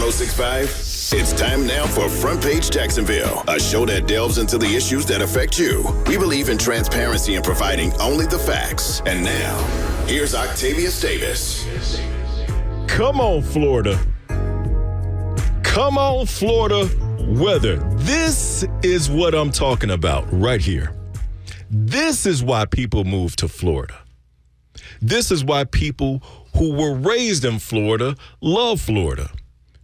1065? It's time now for Front Page Jacksonville, a show that delves into the issues that affect you. We believe in transparency and providing only the facts. And now, here's Octavius Davis. Come on, Florida. Come on, Florida weather. This is what I'm talking about right here. This is why people move to Florida. This is why people who were raised in Florida love Florida.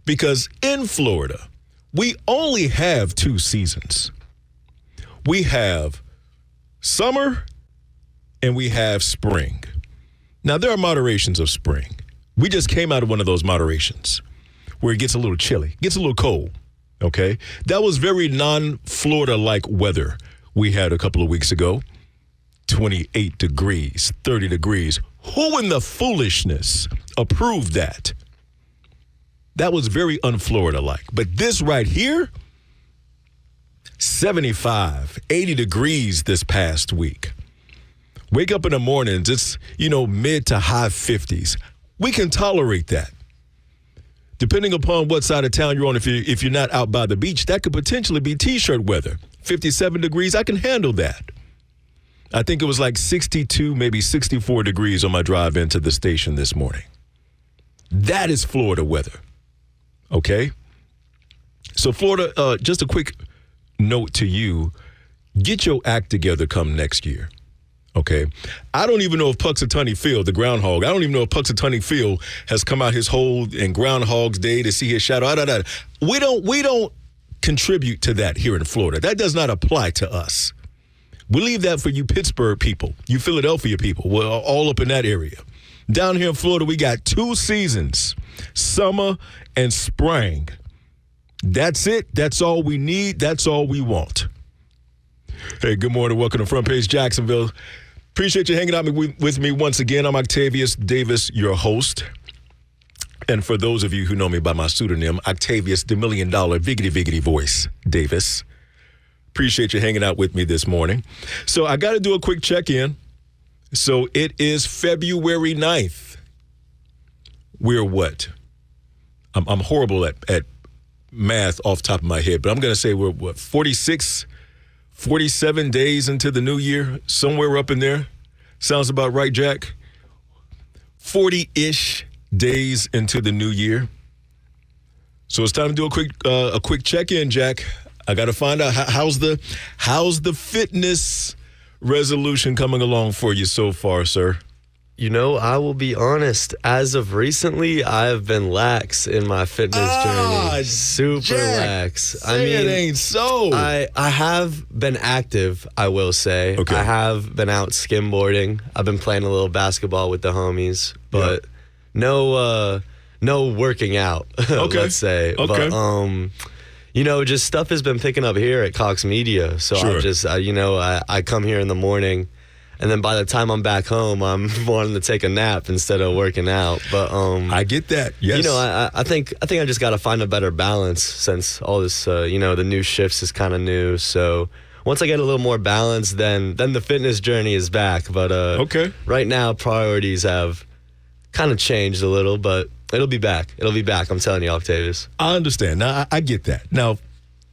Because in Florida, we only have 2 seasons. We have summer and we have spring. Now, there are moderations of spring. We just came out of one of those moderations where it gets a little chilly, gets a little cold, okay? That was very non-Florida-like weather we had a couple of weeks ago. 28 degrees, 30 degrees. Who in the foolishness approved that? That was very un-Florida-like. But this right here, 75, 80 degrees this past week. Wake up in the mornings, it's, mid to high 50s. We can tolerate that. Depending upon what side of town you're on, if you're not out by the beach, that could potentially be T-shirt weather. 57 degrees, I can handle that. I think it was like 62, maybe 64 degrees on my drive into the station this morning. That is Florida weather, okay? So Florida, just a quick note to you, get your act together come next year, okay? I don't even know if Punxsutawney Phil, the groundhog, I don't even know if Punxsutawney Phil has come out his whole in Groundhog's Day to see his shadow. We don't contribute to that here in Florida. That does not apply to us. We leave that for you Pittsburgh people, you Philadelphia people. We're all up in that area. Down here in Florida, we got 2 seasons, summer and spring. That's it. That's all we need. That's all we want. Hey, good morning. Welcome to Front Page Jacksonville. Appreciate you hanging out with me once again. I'm Octavius Davis, your host. And for those of you who know me by my pseudonym, Octavius, the $1 million Viggity voice, Davis. Appreciate you hanging out with me this morning. So I got to do a quick check-in. So it is February 9th. We're what? I'm horrible at math off the top of my head, but I'm going to say we're, 46, 47 days into the new year, somewhere up in there. Sounds about right, Jack? 40-ish days into the new year. So it's time to do a quick check-in, Jack. I got to find out how's the fitness resolution coming along for you so far, sir? I will be honest. As of recently, I have been lax in my fitness journey. Super Jack, lax. It ain't so. I have been active, I will say. Okay. I have been out skimboarding. I've been playing a little basketball with the homies, but no working out, Okay. let's say. Okay. But, just stuff has been picking up here at Cox Media. So Sure. I'm just, I come here in the morning, and then by the time I'm back home, I'm wanting to take a nap instead of working out. But I get that. Yes. I think I just got to find a better balance since all this, the new shifts is kind of new. So once I get a little more balance, then the fitness journey is back. But Okay. Right now, priorities have kind of changed a little, but it'll be back. It'll be back. I'm telling you, Octavius. I understand. Now, I get that. Now,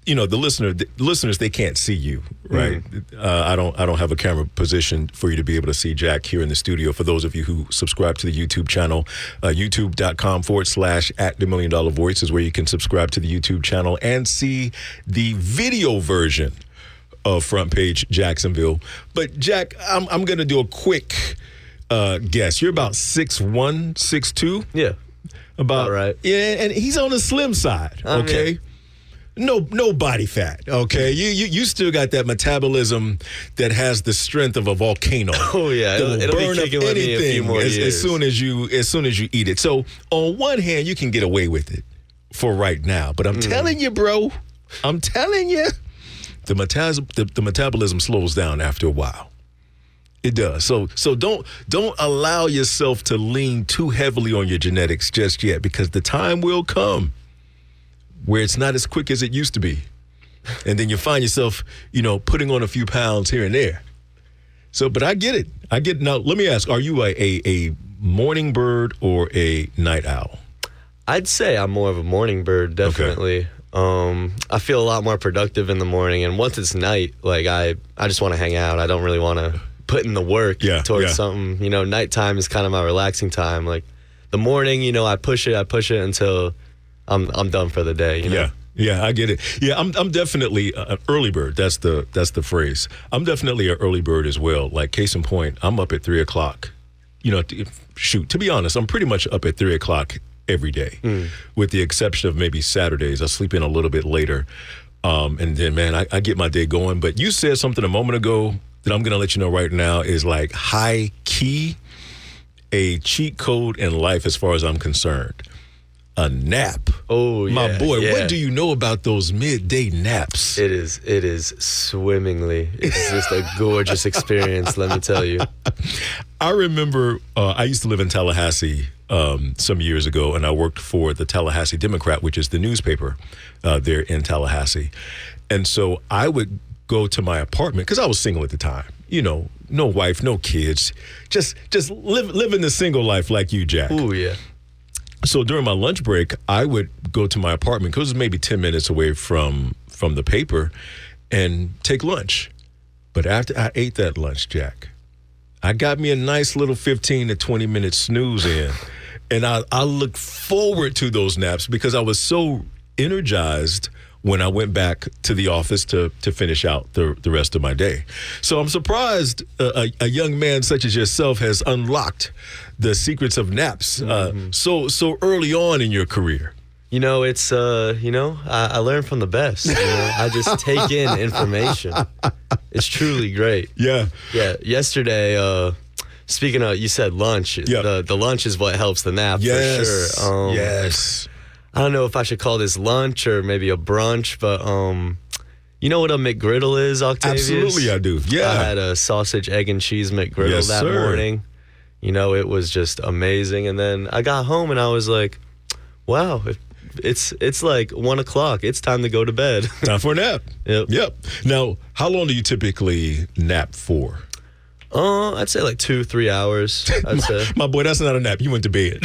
the listeners, they can't see you, right? I don't have a camera position for you to be able to see Jack here in the studio. For those of you who subscribe to the YouTube channel, youtube.com/@the $1 million voice is where you can subscribe to the YouTube channel and see the video version of Front Page Jacksonville. But Jack, I'm going to do a quick guess. You're about 6'1", 6'2"? Yeah. About right. Yeah, and he's on the slim side, okay? No body fat, okay? You still got that metabolism that has the strength of a volcano. Oh yeah, it'll burn be up kicking with me a few more years. as soon as you eat it. So on one hand, you can get away with it for right now, but I'm telling you, bro, the metabolism slows down after a while. It does. So don't allow yourself to lean too heavily on your genetics just yet, because the time will come where it's not as quick as it used to be. And then you find yourself, putting on a few pounds here and there. So, but I get it. Now, let me ask, are you a morning bird or a night owl? I'd say I'm more of a morning bird, definitely. I feel a lot more productive in the morning, and once it's night, like I just want to hang out. I don't really want to put in the work towards something. Nighttime is kind of my relaxing time. Like the morning, I push it until I'm done for the day. Yeah, I get it. Yeah, I'm definitely an early bird. That's the phrase. I'm definitely an early bird as well. Like case in point, I'm up at 3:00. To be honest, I'm pretty much up at 3:00 every day, with the exception of maybe Saturdays. I sleep in a little bit later, and then man, I get my day going. But you said something a moment ago that I'm gonna let you know right now is like high key, a cheat code in life as far as I'm concerned. A nap. Oh, yeah. My boy, yeah. What do you know about those midday naps? It is swimmingly. It's just a gorgeous experience, let me tell you. I remember I used to live in Tallahassee some years ago, and I worked for the Tallahassee Democrat, which is the newspaper there in Tallahassee. And so I would go to my apartment, because I was single at the time. No wife, no kids. Just living the single life like you, Jack. Ooh, yeah. So during my lunch break, I would go to my apartment, because it was maybe 10 minutes away from the paper, and take lunch. But after I ate that lunch, Jack, I got me a nice little 15 to 20 minute snooze in. And I looked forward to those naps because I was so energized when I went back to the office to finish out the rest of my day. So I'm surprised a young man such as yourself has unlocked the secrets of naps so early on in your career. It's, I learn from the best. I just take in information. It's truly great. Yeah. Yeah. Yesterday, speaking of, you said lunch. Yeah. The lunch is what helps the nap for sure. Yes. I don't know if I should call this lunch or maybe a brunch, but you know what a McGriddle is, Octavius? Absolutely, I do. Yeah. I had a sausage, egg, and cheese McGriddle that morning. It was just amazing. And then I got home and I was like, wow, it's like 1 o'clock. It's time to go to bed. Time for a nap. Yep. Now, how long do you typically nap for? I'd say like 2-3 hours. I'd say. My boy, that's not a nap. You went to bed.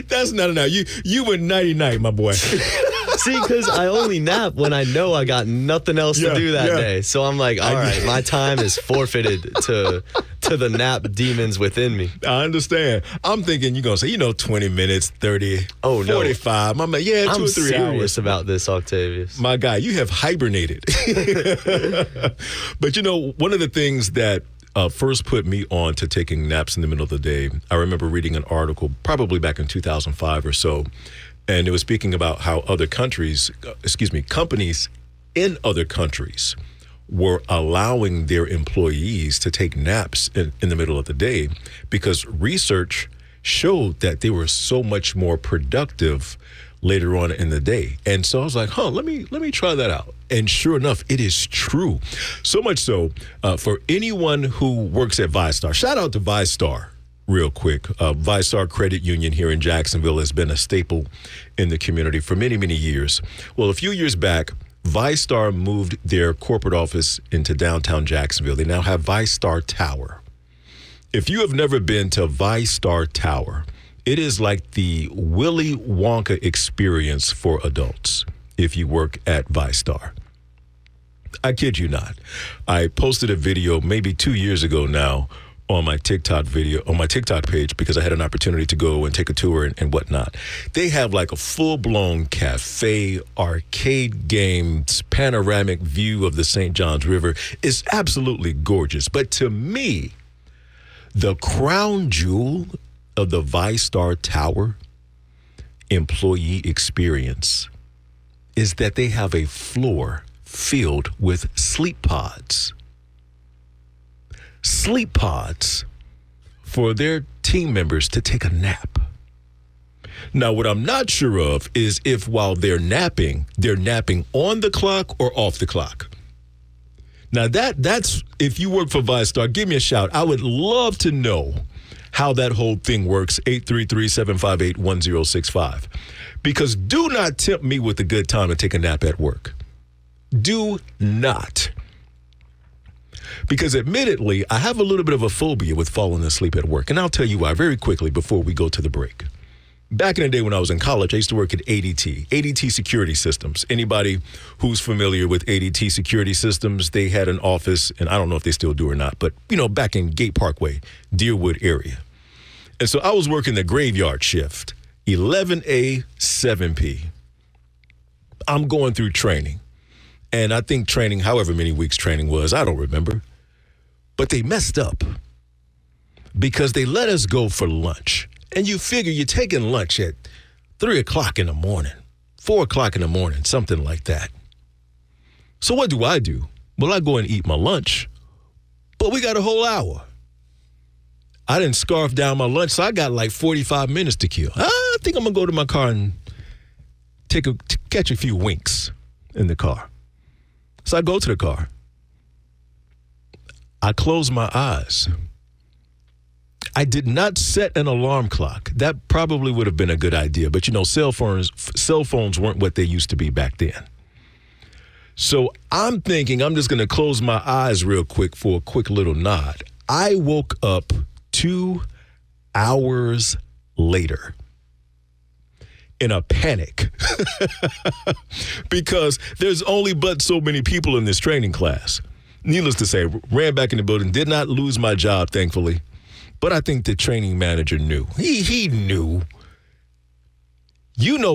That's not a nap. You went nighty-night, my boy. See, because I only nap when I know I got nothing else to do that day. So I'm like, all right, my time is forfeited to the nap demons within me. I understand. I'm thinking you're going to say, 20 minutes, 30, 45. No. I'm like, 2 or 3 hours. I'm serious about this, Octavius. My guy, you have hibernated. But, one of the things that first put me on to taking naps in the middle of the day, I remember reading an article probably back in 2005 or so, and it was speaking about how companies in other countries were allowing their employees to take naps in the middle of the day because research showed that they were so much more productive later on in the day. And so I was like, let me try that out. And sure enough, it is true. So much so, for anyone who works at ViStar, shout out to ViStar real quick. ViStar Credit Union here in Jacksonville has been a staple in the community for many, many years. Well, a few years back, ViStar moved their corporate office into downtown Jacksonville. They now have ViStar Tower. If you have never been to ViStar Tower, it is like the Willy Wonka experience for adults if you work at ViStar. I kid you not. I posted a video maybe 2 years ago now on my TikTok page because I had an opportunity to go and take a tour and whatnot. They have like a full-blown cafe, arcade games, panoramic view of the St. Johns River. It's absolutely gorgeous. But to me, the crown jewel of the ViStar Tower employee experience is that they have a floor filled with sleep pods. Sleep pods for their team members to take a nap. Now, what I'm not sure of is if while they're napping on the clock or off the clock. Now, that's if you work for ViStar, give me a shout. I would love to know how that whole thing works, 833-758-1065. Because do not tempt me with a good time to take a nap at work. Do not. Because admittedly, I have a little bit of a phobia with falling asleep at work. And I'll tell you why very quickly before we go to the break. Back in the day when I was in college, I used to work at ADT Security Systems. Anybody who's familiar with ADT Security Systems, they had an office, and I don't know if they still do or not, but, back in Gate Parkway, Deerwood area. And so I was working the graveyard shift, 11A, 7P. I'm going through training. And I think training, however many weeks training was, I don't remember. But they messed up because they let us go for lunch. And you figure you're taking lunch at 3 o'clock in the morning, 4 o'clock in the morning, something like that. So what do? Well, I go and eat my lunch, but we got a whole hour. I didn't scarf down my lunch, so I got like 45 minutes to kill. I think I'm going to go to my car and catch a few winks in the car. So I go to the car. I close my eyes. I did not set an alarm clock. That probably would have been a good idea. But, cell phones weren't what they used to be back then. So I'm thinking I'm just going to close my eyes real quick for a quick little nod. I woke up 2 hours later in a panic because there's only but so many people in this training class. Needless to say, ran back in the building, did not lose my job, thankfully. But I think the training manager knew. He knew.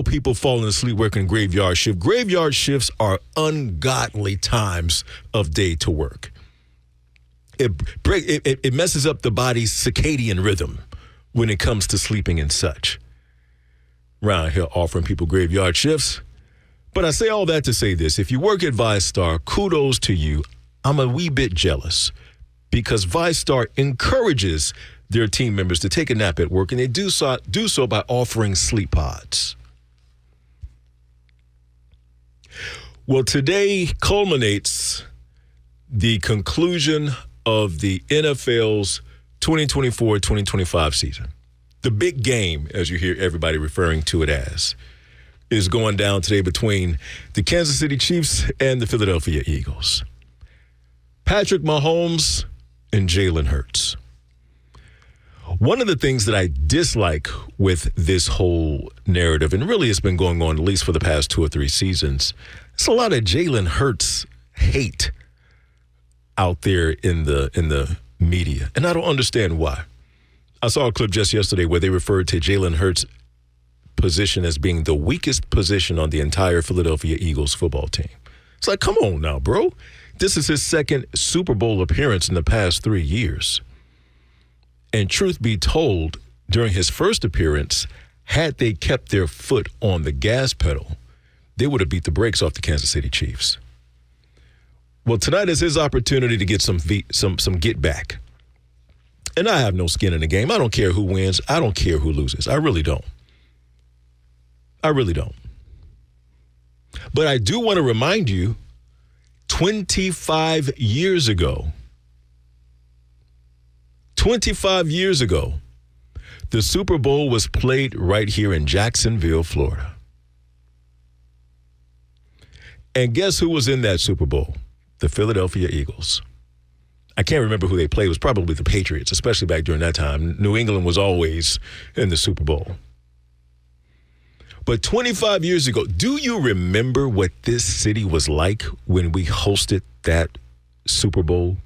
People falling asleep working graveyard shift. Graveyard shifts are ungodly times of day to work. It messes up the body's circadian rhythm when it comes to sleeping and such. Around here offering people graveyard shifts. But I say all that to say this. If you work at ViStar, kudos to you. I'm a wee bit jealous because ViStar encourages their team members to take a nap at work, and they do so by offering sleep pods. Well, today culminates the conclusion of the NFL's 2024-2025 season. The big game, as you hear everybody referring to it as, is going down today between the Kansas City Chiefs and the Philadelphia Eagles. Patrick Mahomes and Jalen Hurts. One of the things that I dislike with this whole narrative, and really it's been going on at least for the past 2 or 3 seasons, it's a lot of Jalen Hurts hate out there in the media, and I don't understand why. I saw a clip just yesterday where they referred to Jalen Hurts' position as being the weakest position on the entire Philadelphia Eagles football team. It's like, come on now, bro. This is his second Super Bowl appearance in the past 3 years. And truth be told, during his first appearance, had they kept their foot on the gas pedal, they would have beat the brakes off the Kansas City Chiefs. Well, tonight is his opportunity to get some get back. And I have no skin in the game. I don't care who wins. I don't care who loses. I really don't. But I do want to remind you, 25 years ago, the Super Bowl was played right here in Jacksonville, Florida. And guess who was in that Super Bowl? The Philadelphia Eagles. I can't remember who they played. It was probably the Patriots, especially back during that time. New England was always in the Super Bowl. But 25 years ago, do you remember what this city was like when we hosted that Super Bowl?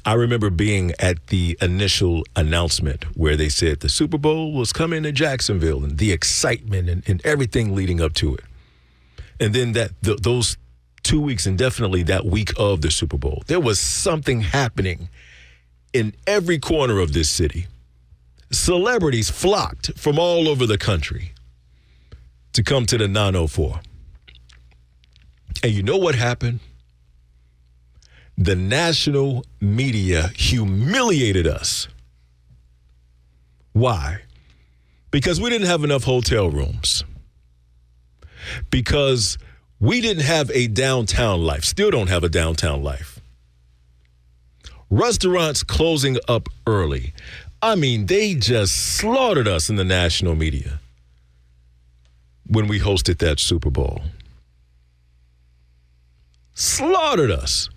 I remember being at the initial announcement where they said the Super Bowl was coming to Jacksonville and the excitement and everything leading up to it. And then those 2 weeks and definitely that week of the Super Bowl, there was something happening in every corner of this city. Celebrities flocked from all over the country to come to the 904. And you know what happened? The national media humiliated us. Why? Because we didn't have enough hotel rooms. Because we didn't have a downtown life. Still don't have a downtown life. Restaurants closing up early. I mean, they just slaughtered us in the national media when we hosted that Super Bowl. Slaughtered us.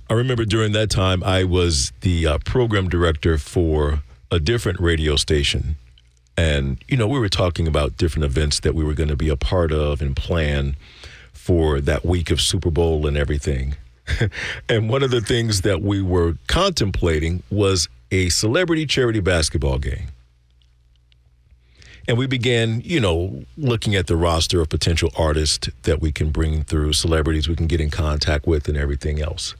I remember during that time, I was the program director for a different radio station. And, we were talking about different events that we were going to be a part of and plan for that week of Super Bowl and everything. And one of the things that we were contemplating was a celebrity charity basketball game. And we began, looking at the roster of potential artists that we can bring through, celebrities we can get in contact with and everything else.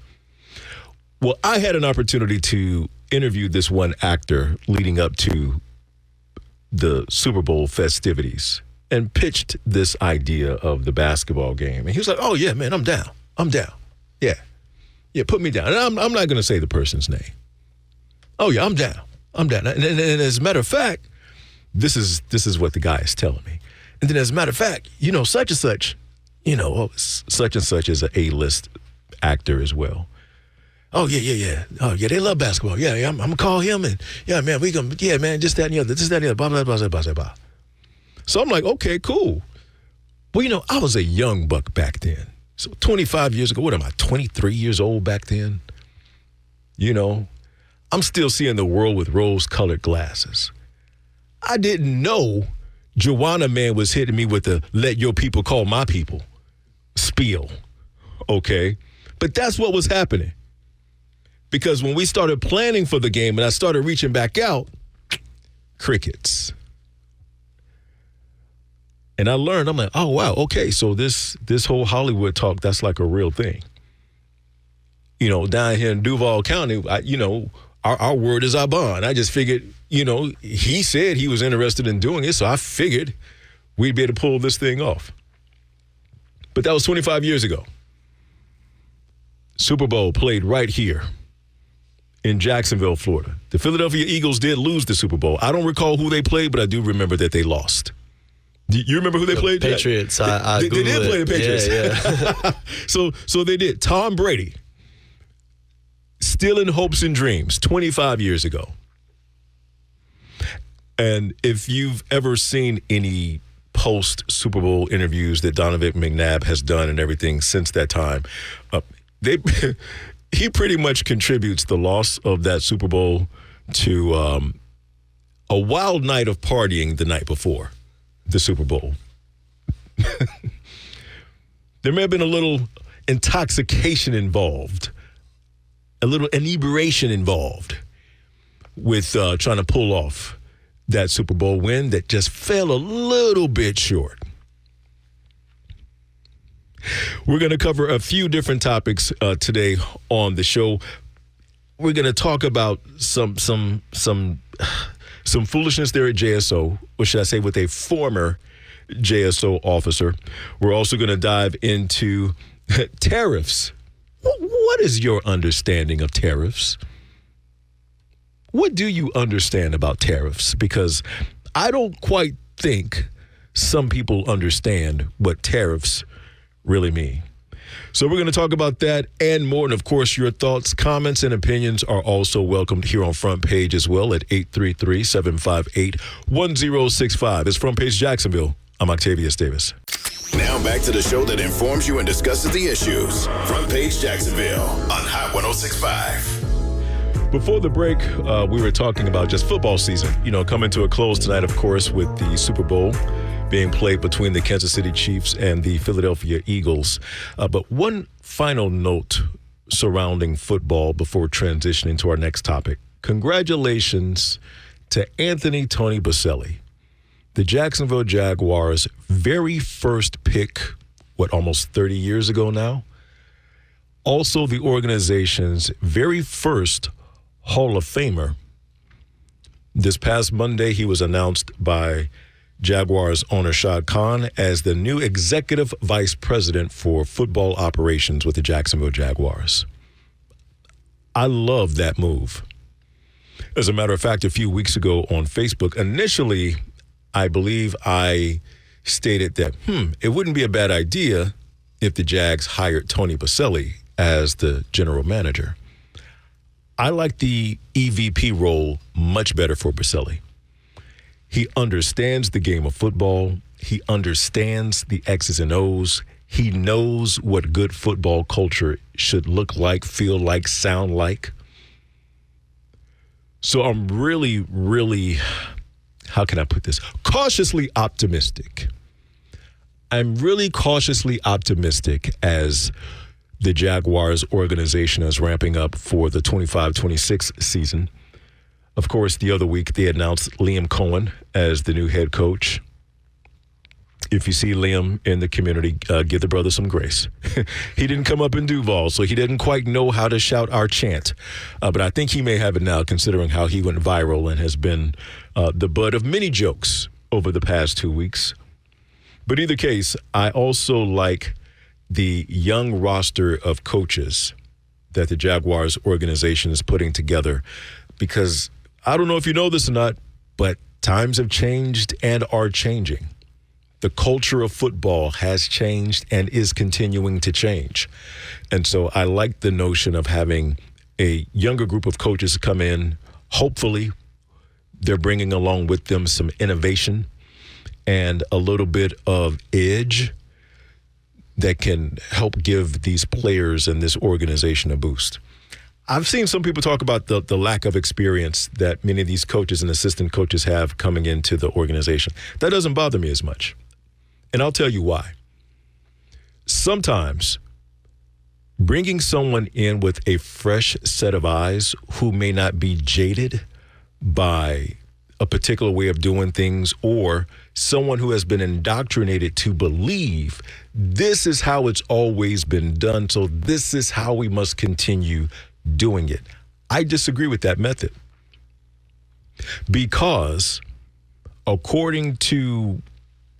Well, I had an opportunity to interview this one actor leading up to the Super Bowl festivities and pitched this idea of the basketball game. And he was like, oh, yeah, man, I'm down. Yeah, put me down. And I'm not going to say the person's name. Oh, yeah, I'm down. And as a matter of fact, this is what the guy is telling me. And then as a matter of fact, such and such, such and such is an A-list actor as well. Oh, yeah. Oh, yeah, they love basketball. Yeah, I'm going to call him and, yeah, man, just that and the other, blah, blah, blah, blah, blah, blah. So I'm like, okay, cool. Well, I was a young buck back then. So 25 years ago, what am I, 23 years old back then? I'm still seeing the world with rose-colored glasses. I didn't know Joanna Man was hitting me with the let your people call my people spiel, okay? But that's what was happening. Because when we started planning for the game and I started reaching back out, crickets. And I learned, I'm like, oh, wow, okay, so this whole Hollywood talk, that's like a real thing. Down here in Duval County, our word is our bond. I just figured, he said he was interested in doing it, so I figured we'd be able to pull this thing off. But that was 25 years ago. Super Bowl played right here in Jacksonville, Florida. The Philadelphia Eagles did lose the Super Bowl. I don't recall who they played, but I do remember that they lost. Do you remember who they played? Patriots. They did play the Patriots. Yeah. So they did. Tom Brady, still in hopes and dreams, 25 years ago. And if you've ever seen any post-Super Bowl interviews that Donovan McNabb has done and everything since that time, he pretty much contributes the loss of that Super Bowl to a wild night of partying the night before the Super Bowl. There may have been a little intoxication involved, a little inebriation involved with trying to pull off that Super Bowl win that just fell a little bit short. We're going to cover a few different topics today on the show. We're going to talk about some foolishness there at JSO, or should I say with a former JSO officer. We're also going to dive into tariffs. What is your understanding of tariffs? What do you understand about tariffs? Because I don't quite think some people understand what tariffs really mean. So we're going to talk about that and more. And, of course, your thoughts, comments, and opinions are also welcomed here on Front Page as well at 833-758-1065. It's Front Page Jacksonville. I'm Octavius Davis. Now back to the show that informs you and discusses the issues. Front Page Jacksonville on Hot 106.5. Before the break, we were talking about just football season, coming to a close tonight, of course, with the Super Bowl being played between the Kansas City Chiefs and the Philadelphia Eagles. But one final note surrounding football before transitioning to our next topic. Congratulations to Anthony Tony Boselli, the Jacksonville Jaguars' very first pick, almost 30 years ago now? Also the organization's very first Hall of Famer. This past Monday, he was announced by Jaguars owner Shad Khan as the new executive vice president for football operations with the Jacksonville Jaguars. I love that move. As a matter of fact, a few weeks ago on Facebook, initially, I believe I stated that, it wouldn't be a bad idea if the Jags hired Tony Boselli as the general manager. I like the EVP role much better for Boselli. He understands the game of football. He understands the X's and O's. He knows what good football culture should look like, feel like, sound like. So I'm really, really, how can I put this? Cautiously optimistic. I'm really cautiously optimistic as the Jaguars organization is ramping up for the 25-26 season. Of course, the other week they announced Liam Cohen as the new head coach. If you see Liam in the community, give the brother some grace. He didn't come up in Duval, so he didn't quite know how to shout our chant. But I think he may have it now, considering how he went viral and has been the butt of many jokes over the past 2 weeks. But either case, I also like the young roster of coaches that the Jaguars organization is putting together, because I don't know if you know this or not, but times have changed and are changing. The culture of football has changed and is continuing to change. And so I like the notion of having a younger group of coaches come in. Hopefully, they're bringing along with them some innovation and a little bit of edge that can help give these players and this organization a boost. I've seen some people talk about the lack of experience that many of these coaches and assistant coaches have coming into the organization. That doesn't bother me as much. And I'll tell you why. Sometimes bringing someone in with a fresh set of eyes who may not be jaded by a particular way of doing things, or someone who has been indoctrinated to believe this is how it's always been done, so this is how we must continue doing it. I disagree with that method, because according to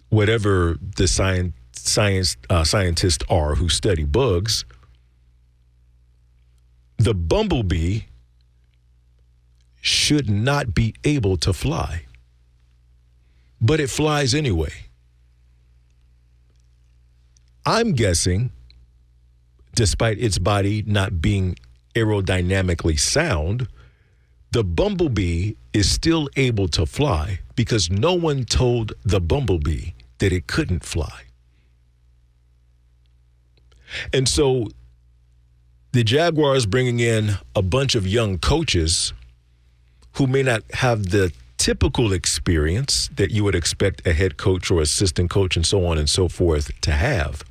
whatever the scientists are who study bugs, the bumblebee should not be able to fly, but it flies anyway. I'm guessing, despite its body not being aerodynamically sound, the bumblebee is still able to fly because no one told the bumblebee that it couldn't fly. And so the Jaguars bringing in a bunch of young coaches who may not have the typical experience that you would expect a head coach or assistant coach and so on and so forth to have.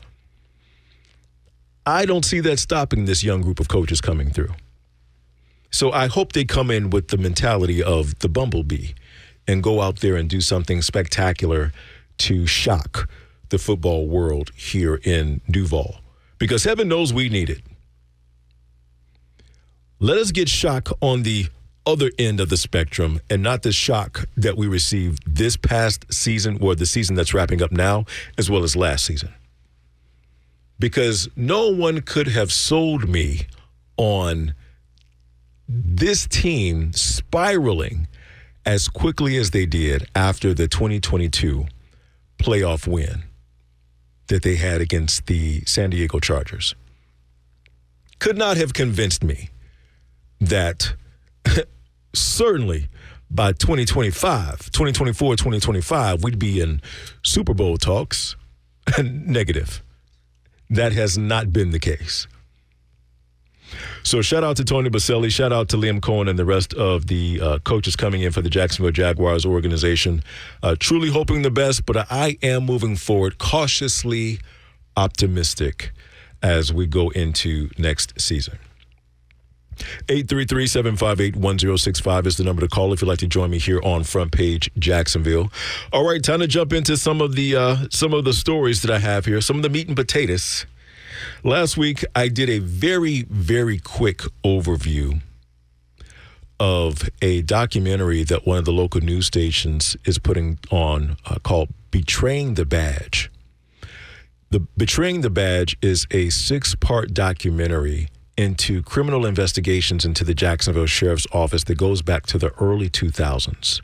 I don't see that stopping this young group of coaches coming through. So I hope they come in with the mentality of the bumblebee and go out there and do something spectacular to shock the football world here in Duval, because heaven knows we need it. Let us get shock on the other end of the spectrum, and not the shock that we received this past season or the season that's wrapping up now, as well as last season. Because no one could have sold me on this team spiraling as quickly as they did after the 2022 playoff win that they had against the San Diego Chargers. Could not have convinced me that certainly by 2024, we'd be in Super Bowl talks. Negative. That has not been the case. So shout out to Tony Baselli, shout out to Liam Cohen and the rest of the coaches coming in for the Jacksonville Jaguars organization. Truly hoping the best, but I am moving forward cautiously optimistic as we go into next season. 833-758-1065 is the number to call if you'd like to join me here on Front Page Jacksonville. All right, time to jump into some of the stories that I have here, some of the meat and potatoes. Last week, I did a very, very quick overview of a documentary that one of the local news stations is putting on called Betraying the Badge. The Betraying the Badge is a 6-part documentary into criminal investigations into the Jacksonville Sheriff's Office that goes back to the early 2000s.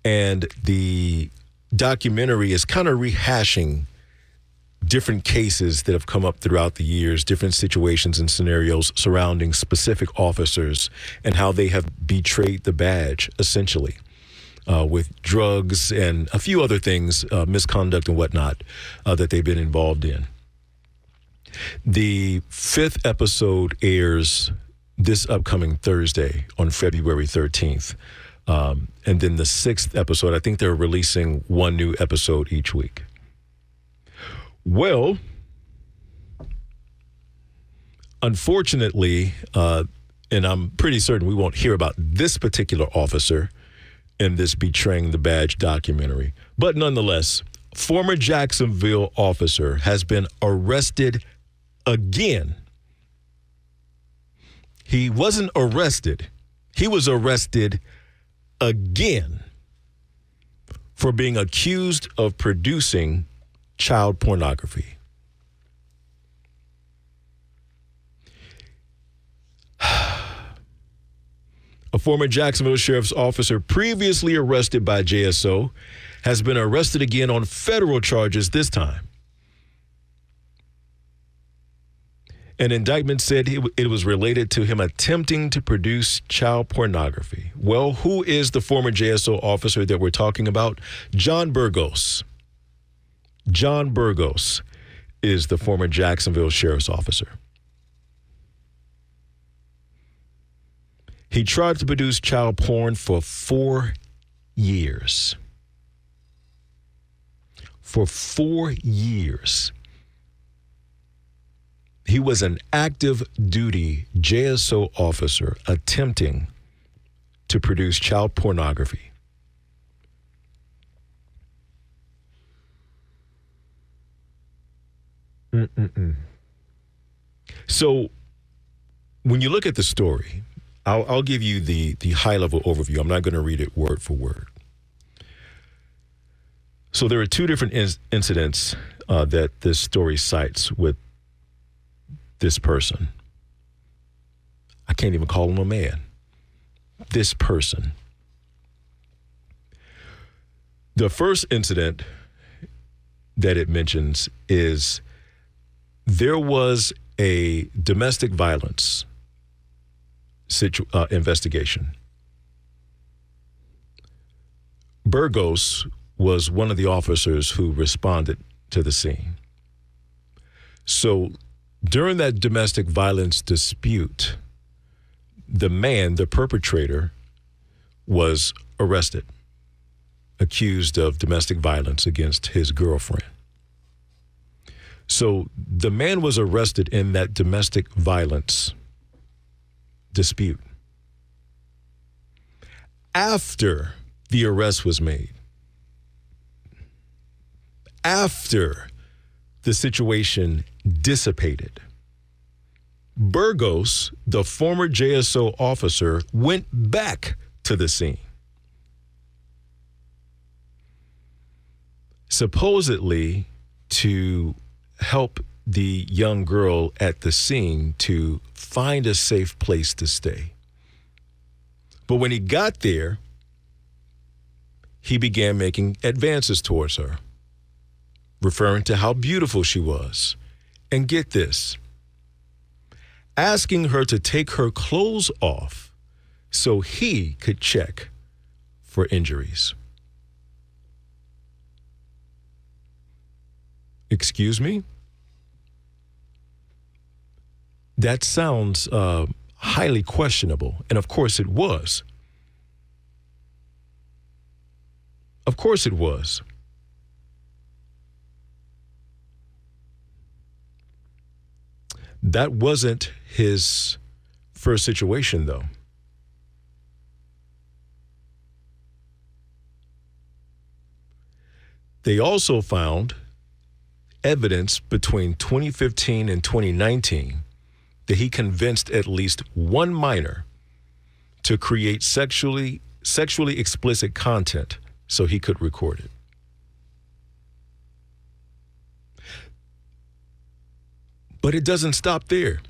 And the documentary is kind of rehashing different cases that have come up throughout the years, different situations and scenarios surrounding specific officers and how they have betrayed the badge, essentially. with drugs and a few other things, misconduct and whatnot, that they've been involved in. The 5th episode airs this upcoming Thursday on February 13th. And then the 6th episode, I think they're releasing one new episode each week. Well, unfortunately, and I'm pretty certain we won't hear about this particular officer in this Betraying the Badge documentary. But nonetheless, former Jacksonville officer has been arrested again. He wasn't arrested. He was arrested again for being accused of producing child pornography. A former Jacksonville sheriff's officer previously arrested by JSO has been arrested again on federal charges this time. An indictment said it was related to him attempting to produce child pornography. Well, who is the former JSO officer that we're talking about? John Burgos. John Burgos is the former Jacksonville sheriff's officer. He tried to produce child porn for 4 years. For 4 years. He was an active duty JSO officer attempting to produce child pornography. So when you look at the story, I'll give you the high-level overview. I'm not going to read it word for word. So there are 2 different incidents that this story cites with this person. I can't even call him a man. This person. The first incident that it mentions is there was a domestic violence investigation. Burgos was one of the officers who responded to the scene. So during that domestic violence dispute, the man, the perpetrator, was arrested, accused of domestic violence against his girlfriend. So the man was arrested in that domestic violence dispute. After the arrest was made, after the situation dissipated, Burgos, the former JSO officer, went back to the scene. Supposedly to help the young girl at the scene to find a safe place to stay. But when he got there, he began making advances towards her, referring to how beautiful she was. And get this, asking her to take her clothes off so he could check for injuries. Excuse me? That sounds highly questionable. And of course it was. Of course it was. That wasn't his first situation, though. They also found evidence between 2015 and 2019 that he convinced at least one minor to create sexually explicit content so he could record it. But it doesn't stop there.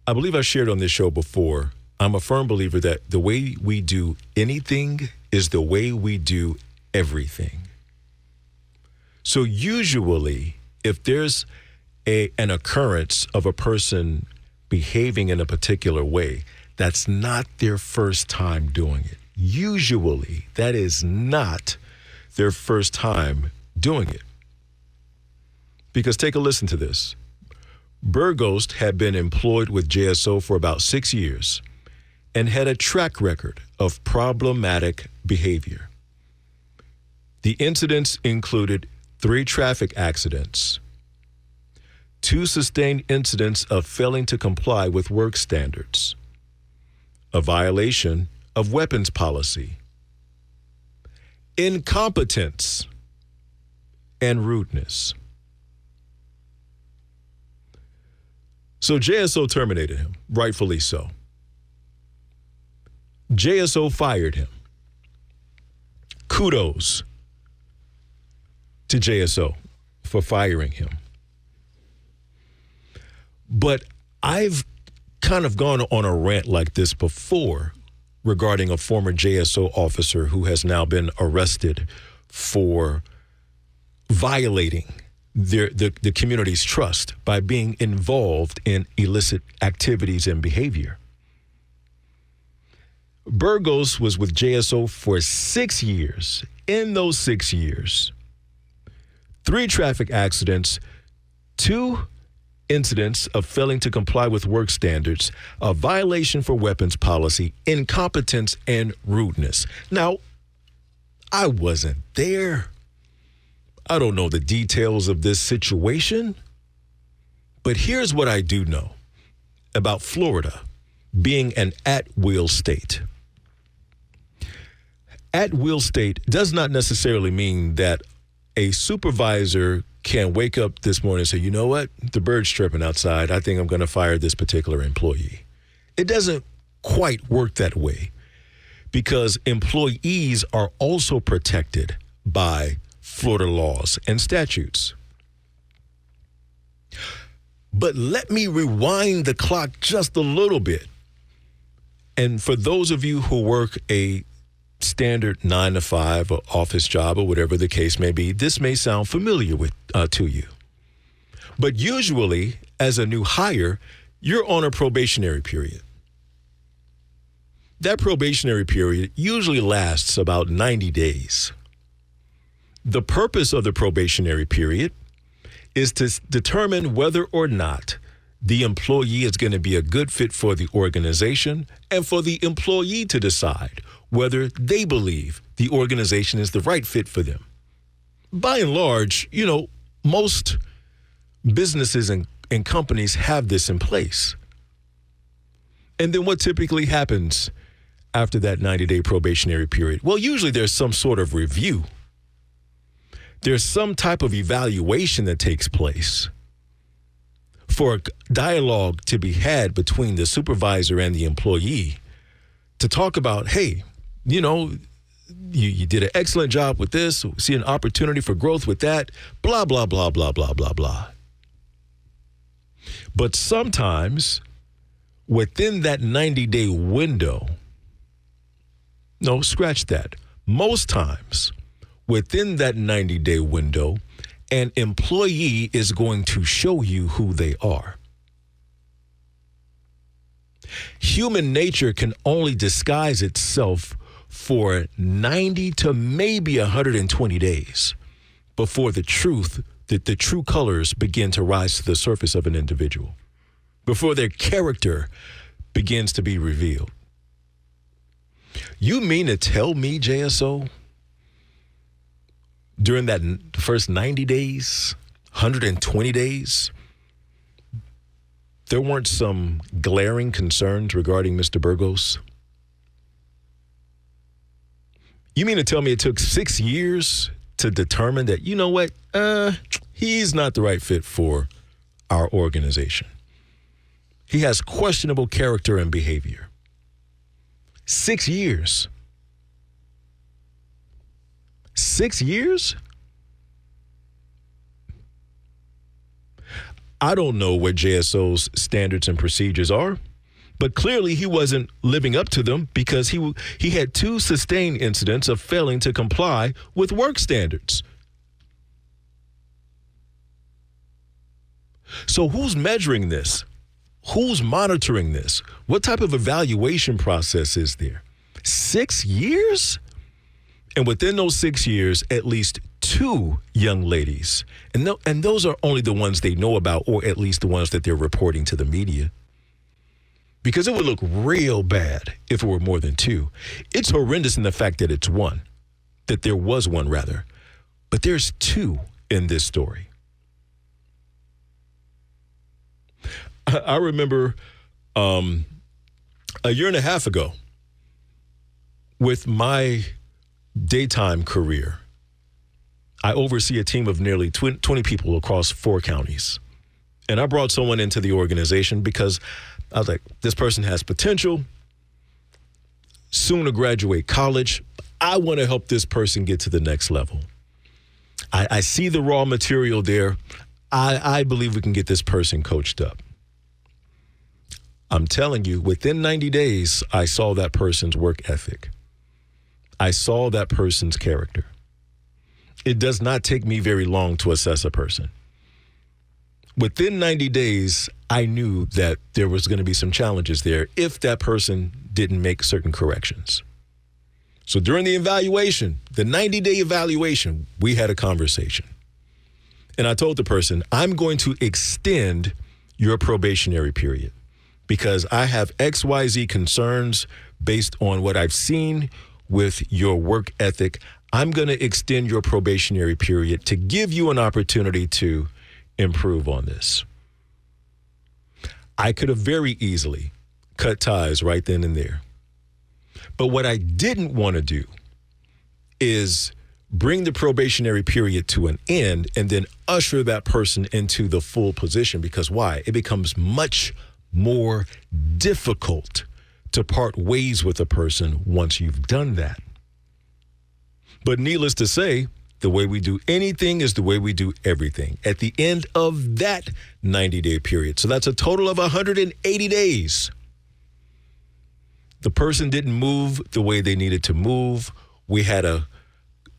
I believe I shared on this show before, I'm a firm believer that the way we do anything is the way we do everything. So usually, if there's an occurrence of a person behaving in a particular way, That's not their first time doing it. Usually, that is not their first time doing it. Because take a listen to this. Burgos had been employed with JSO for about 6 years and had a track record of problematic behavior. The incidents included 3 traffic accidents, 2 sustained incidents of failing to comply with work standards, a violation of weapons policy, incompetence, and rudeness. So JSO terminated him, rightfully so. JSO fired him. Kudos to JSO for firing him. But I've kind of gone on a rant like this before regarding a former JSO officer who has now been arrested for violating the community's trust by being involved in illicit activities and behavior. Burgos was with JSO for 6 years. In those 6 years, 3 traffic accidents, 2 incidents of failing to comply with work standards, a violation for weapons policy, incompetence, and rudeness. Now, I wasn't there. I don't know the details of this situation, but here's what I do know about Florida being an at-will state. At-will state does not necessarily mean that a supervisor can wake up this morning and say, you know what, the bird's chirping outside. I think I'm going to fire this particular employee. It doesn't quite work that way because employees are also protected by Florida laws and statutes. But let me rewind the clock just a little bit. And for those of you who work a standard 9-to-5 or office job or whatever the case may be, this may sound familiar to you. But usually, as a new hire, you're on a probationary period. That probationary period usually lasts about 90 days. The purpose of the probationary period is to determine whether or not the employee is going to be a good fit for the organization and for the employee to decide whether they believe the organization is the right fit for them. By and large, most businesses and companies have this in place. And then what typically happens after that 90-day probationary period? Well, usually there's some sort of review. There's some type of evaluation that takes place for a dialogue to be had between the supervisor and the employee to talk about, hey, you did an excellent job with this, see an opportunity for growth with that, blah, blah, blah, blah, blah, blah, blah. But sometimes within that 90-day window, no, scratch that. Most times within that 90-day window, an employee is going to show you who they are. Human nature can only disguise itself for 90 to maybe 120 days before the true colors begin to rise to the surface of an individual, before their character begins to be revealed. You mean to tell me, JSO, during that first 90 days, 120 days, there weren't some glaring concerns regarding Mr. Burgos? You mean to tell me it took 6 years to determine that, you know what, he's not the right fit for our organization? He has questionable character and behavior. 6 years. 6 years? I don't know what JSO's standards and procedures are, but clearly he wasn't living up to them because he had 2 sustained incidents of failing to comply with work standards. So who's measuring this? Who's monitoring this? What type of evaluation process is there? 6 years? And within those 6 years, at least 2 young ladies, and those are only the ones they know about, or at least the ones that they're reporting to the media. Because it would look real bad if it were more than 2. It's horrendous in the fact that it's one, that there was one rather, but there's 2 in this story. I remember a year and a half ago with my daytime career, I oversee a team of nearly 20 people across 4 counties. And I brought someone into the organization because I was like, this person has potential, soon to graduate college. I want to help this person get to the next level. I see the raw material there. I believe we can get this person coached up. I'm telling you, within 90 days, I saw that person's work ethic. I saw that person's character. It does not take me very long to assess a person. Within 90 days, I knew that there was going to be some challenges there if that person didn't make certain corrections. So during the evaluation, the 90-day evaluation, we had a conversation. And I told the person, I'm going to extend your probationary period because I have XYZ concerns based on what I've seen with your work ethic. I'm going to extend your probationary period to give you an opportunity to improve on this. I could have very easily cut ties right then and there. But what I didn't want to do is bring the probationary period to an end and then usher that person into the full position, because why? It becomes much more difficult to part ways with a person once you've done that. But needless to say, the way we do anything is the way we do everything at the end of that 90-day period. So that's a total of 180 days. The person didn't move the way they needed to move. We had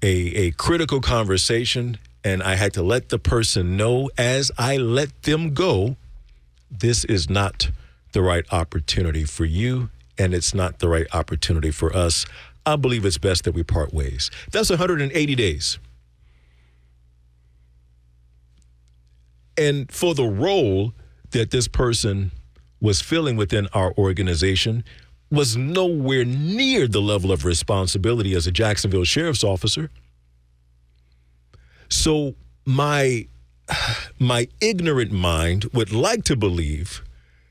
a critical conversation, and I had to let the person know as I let them go, this is not the right opportunity for you, and it's not the right opportunity for us. I believe it's best that we part ways. That's 180 days. And for the role that this person was filling within our organization was nowhere near the level of responsibility as a Jacksonville sheriff's officer. So my ignorant mind would like to believe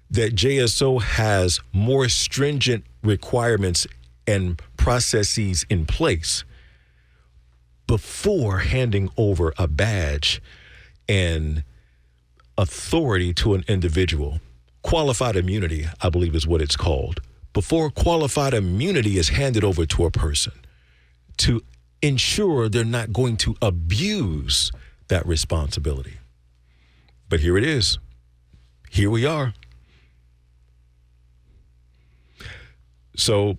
that JSO has more stringent requirements and processes in place before handing over a badge and authority to an individual. Qualified immunity, I believe, is what it's called. Before qualified immunity is handed over to a person to ensure they're not going to abuse that responsibility. But here it is. Here we are. So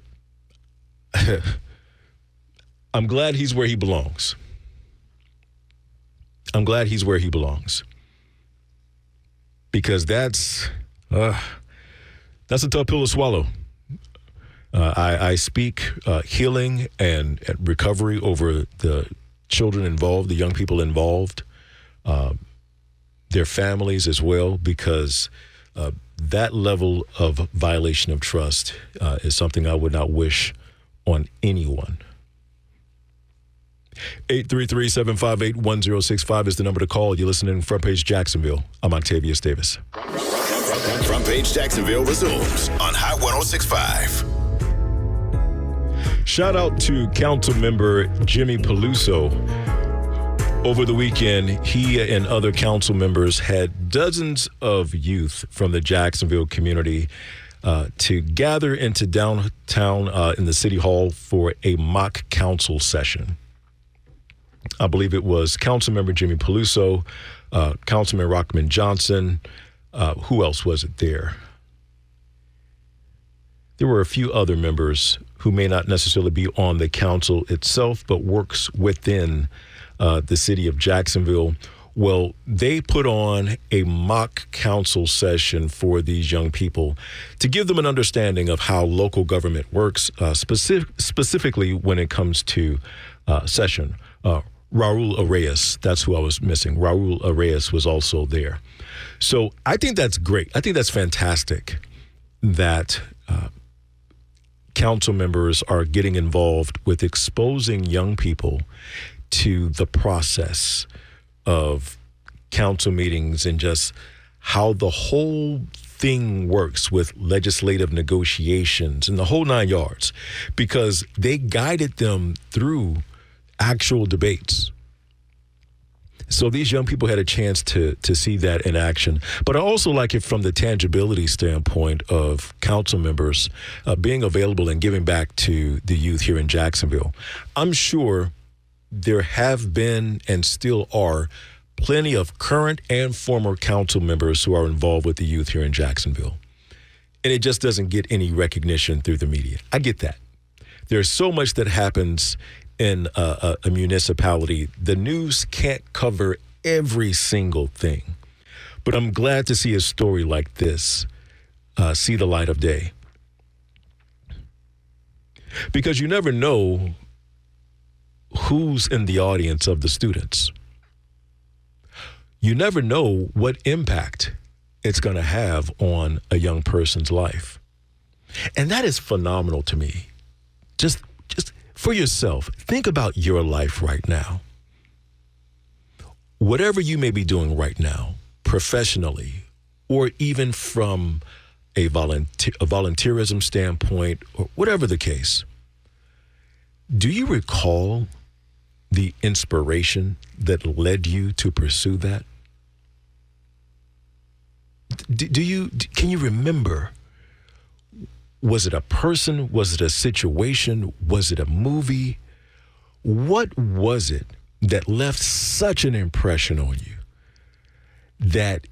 I'm glad he's where he belongs. I'm glad he's where he belongs. Because that's a tough pill to swallow. I speak healing and recovery over the children involved, the young people involved, their families as well, because that level of violation of trust is something I would not wish on anyone. 833-758-1065 is the number to call. You're listening to Front Page Jacksonville. I'm Octavius Davis. Front Page Jacksonville resumes on High 106.5. Shout out to Council Member Jimmy Peluso. Over the weekend, he and other council members had dozens of youth from the Jacksonville community to gather into downtown in the City Hall for a mock council session. I believe it was Councilmember Jimmy Peluso, Councilman Rockman Johnson. Who else was it there? There were a few other members who may not necessarily be on the council itself, but works within the city of Jacksonville. Well, they put on a mock council session for these young people to give them an understanding of how local government works, specifically when it comes to session. Raul Arrayas, that's who I was missing. Raul Arrayas was also there. So I think that's great. I think that's fantastic that council members are getting involved with exposing young people to the process of council meetings and just how the whole thing works with legislative negotiations and the whole 9 yards, because they guided them through actual debates. So these young people had a chance to see that in action. But I also like it from the tangibility standpoint of council members being available and giving back to the youth here in Jacksonville. I'm sure there have been and still are plenty of current and former council members who are involved with the youth here in Jacksonville. And it just doesn't get any recognition through the media. I get that. There's so much that happens in a municipality. The news can't cover every single thing. But I'm glad to see a story like this see the light of day. Because you never know who's in the audience of the students. You never know what impact it's going to have on a young person's life. And that is phenomenal to me. Just for yourself, think about your life right now. Whatever you may be doing right now, professionally, or even from a volunteerism standpoint, or whatever the case, do you recall the inspiration that led you to pursue that? Can you remember? Was it a person? Was it a situation? Was it a movie? What was it that left such an impression on you that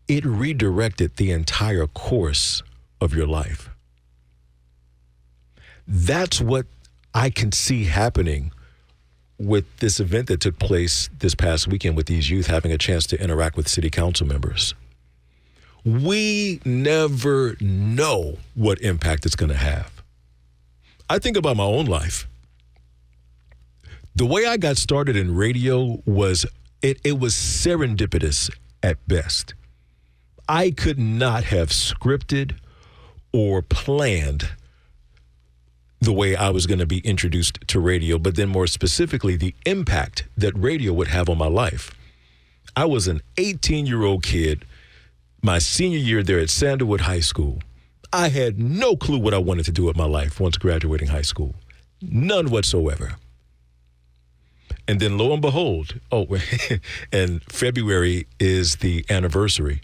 it redirected the entire course of your life? That's what I can see happening with this event that took place this past weekend with these youth having a chance to interact with city council members. We never know what impact it's going to have. I think about my own life. The way I got started in radio was, it was serendipitous at best. I could not have scripted or planned the way I was going to be introduced to radio, but then more specifically, the impact that radio would have on my life. I was an 18-year-old kid, my senior year there at Sandalwood High School. I had no clue what I wanted to do with my life once graduating high school. None whatsoever. And then lo and behold, and February is the anniversary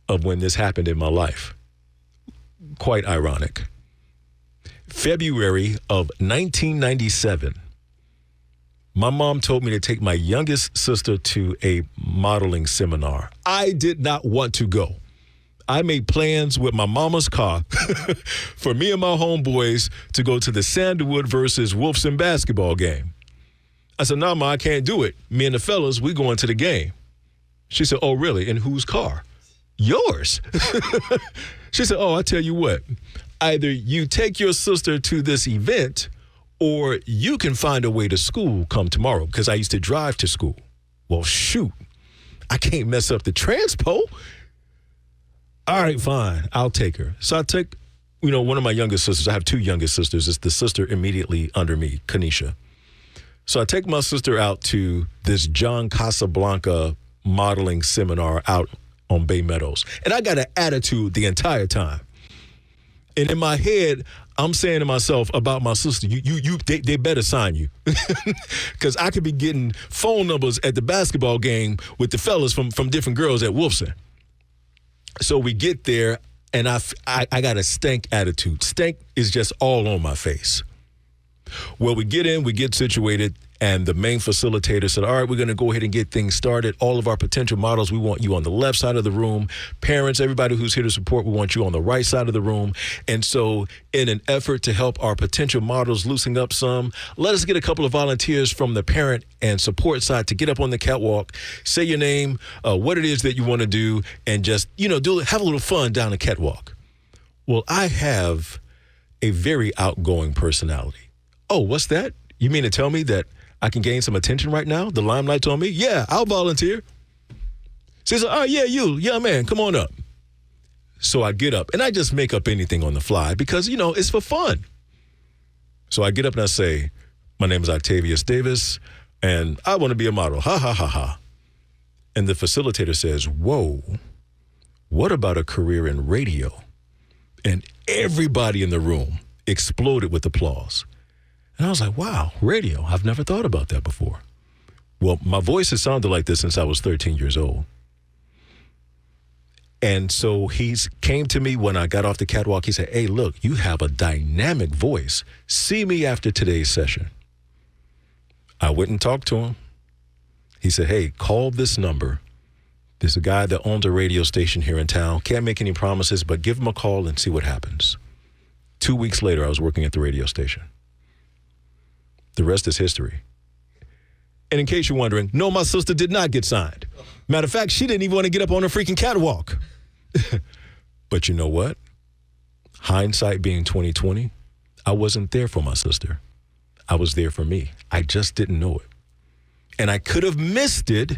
of when this happened in my life. Quite ironic. February of 1997, my mom told me to take my youngest sister to a modeling seminar. I did not want to go. I made plans with my mama's car for me and my homeboys to go to the Sandalwood versus Wolfson basketball game. I said, "No, Ma, I can't do it. Me and the fellas, we going to the game." She said, "Oh, really? In whose car?" "Yours." She said, "Oh, I tell you what, either you take your sister to this event or you can find a way to school come tomorrow," because I used to drive to school. Well, shoot, I can't mess up the transpo. All right, fine, I'll take her. So I take, one of my youngest sisters. I have two youngest sisters. It's the sister immediately under me, Kanisha. So I take my sister out to this John Casablanca modeling seminar out on Bay Meadows. And I got an attitude the entire time. And in my head, I'm saying to myself about my sister, they better sign you. Because I could be getting phone numbers at the basketball game with the fellas from different girls at Wolfson. So we get there, and I got a stank attitude. Stank is just all on my face. Well, we get in, we get situated, And the main facilitator said, all right, we're going to go ahead and get things started. All of our potential models, we want you on the left side of the room. Parents, everybody who's here to support, we want you on the right side of the room. And so in an effort to help our potential models loosen up some, let us get a couple of volunteers from the parent and support side to get up on the catwalk, say your name, what it is that you want to do, and just, have a little fun down the catwalk. Well, I have a very outgoing personality. Oh, what's that? You mean to tell me that I can gain some attention right now? The limelight's on me? Yeah, I'll volunteer. She says, oh, yeah, you. Yeah, man, come on up. So I get up, and I just make up anything on the fly because, it's for fun. So I get up and I say, my name is Octavius Davis, and I want to be a model. Ha, ha, ha, ha. And the facilitator says, whoa, what about a career in radio? And everybody in the room exploded with applause. And I was like, wow, radio. I've never thought about that before. Well, my voice has sounded like this since I was 13 years old. And so he came to me when I got off the catwalk. He said, hey, look, you have a dynamic voice. See me after today's session. I went and talked to him. He said, hey, call this number. There's a guy that owns a radio station here in town. Can't make any promises, but give him a call and see what happens. 2 weeks later, I was working at the radio station. The rest is history. And in case you're wondering, no, my sister did not get signed. Matter of fact, she didn't even want to get up on a freaking catwalk. But you know what? Hindsight being 20/20, I wasn't there for my sister. I was there for me. I just didn't know it. And I could have missed it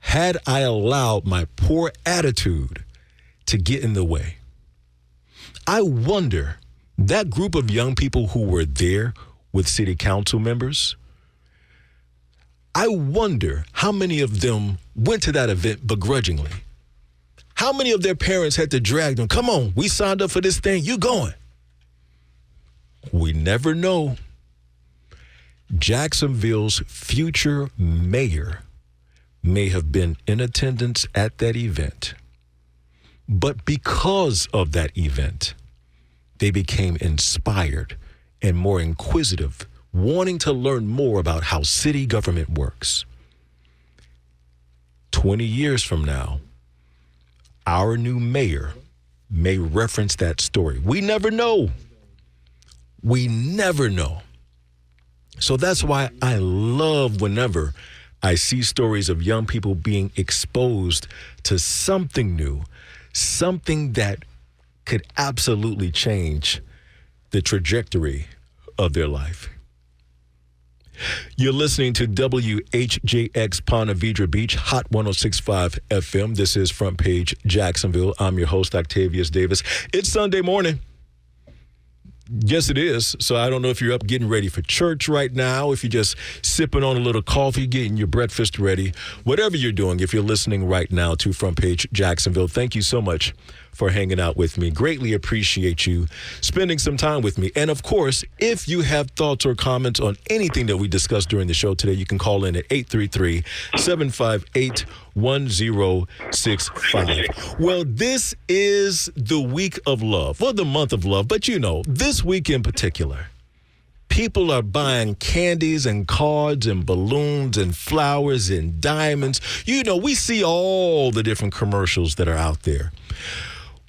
had I allowed my poor attitude to get in the way. I wonder, that group of young people who were there with city council members, I wonder how many of them went to that event begrudgingly. How many of their parents had to drag them, come on, we signed up for this thing, you going. We never know. Jacksonville's future mayor may have been in attendance at that event. But because of that event, they became inspired and more inquisitive, wanting to learn more about how city government works. 20 years from now, our new mayor may reference that story. We never know. We never know. So that's why I love whenever I see stories of young people being exposed to something new, something that could absolutely change the trajectory of their life. You're listening to WHJX Ponte Vedra Beach, Hot 106.5 FM. This is Front Page Jacksonville. I'm your host, Octavius Davis. It's Sunday morning. Yes, it is. So I don't know if you're up getting ready for church right now, if you're just sipping on a little coffee, getting your breakfast ready, whatever you're doing, if you're listening right now to Front Page Jacksonville, thank you so much for hanging out with me. Greatly appreciate you spending some time with me. And of course, if you have thoughts or comments on anything that we discussed during the show today, you can call in at 833-758-1065. Well, this is the week of love, well, the month of love, but this week in particular, people are buying candies and cards and balloons and flowers and diamonds. We see all the different commercials that are out there.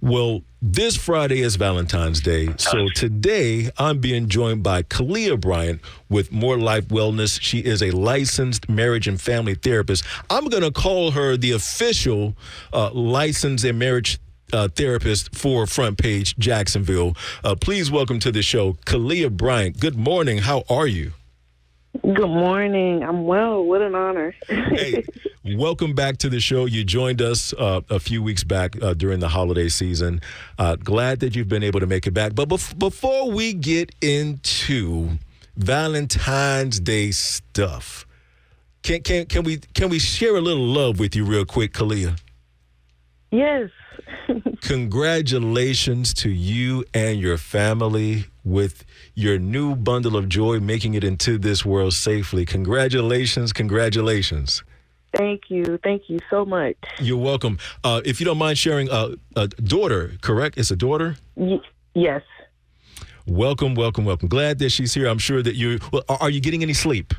Well, this Friday is Valentine's Day, so today I'm being joined by Khalliah Bryant with More Life Wellness. She is a licensed marriage and family therapist. I'm going to call her the official licensed and marriage therapist for Front Page Jacksonville. Please welcome to the show, Khalliah Bryant. Good morning. How are you? Good morning. I'm well. What an honor. Hey, welcome back to the show. You joined us a few weeks back during the holiday season. Glad that you've been able to make it back. But before we get into Valentine's Day stuff, can we share a little love with you real quick, Khalliah? Yes. Congratulations to you and your family with your new bundle of joy, making it into this world safely. Congratulations. Thank you so much. You're welcome. If you don't mind sharing, a daughter, correct? It's a daughter? Yes. Welcome. Glad that she's here. I'm sure that are you getting any sleep?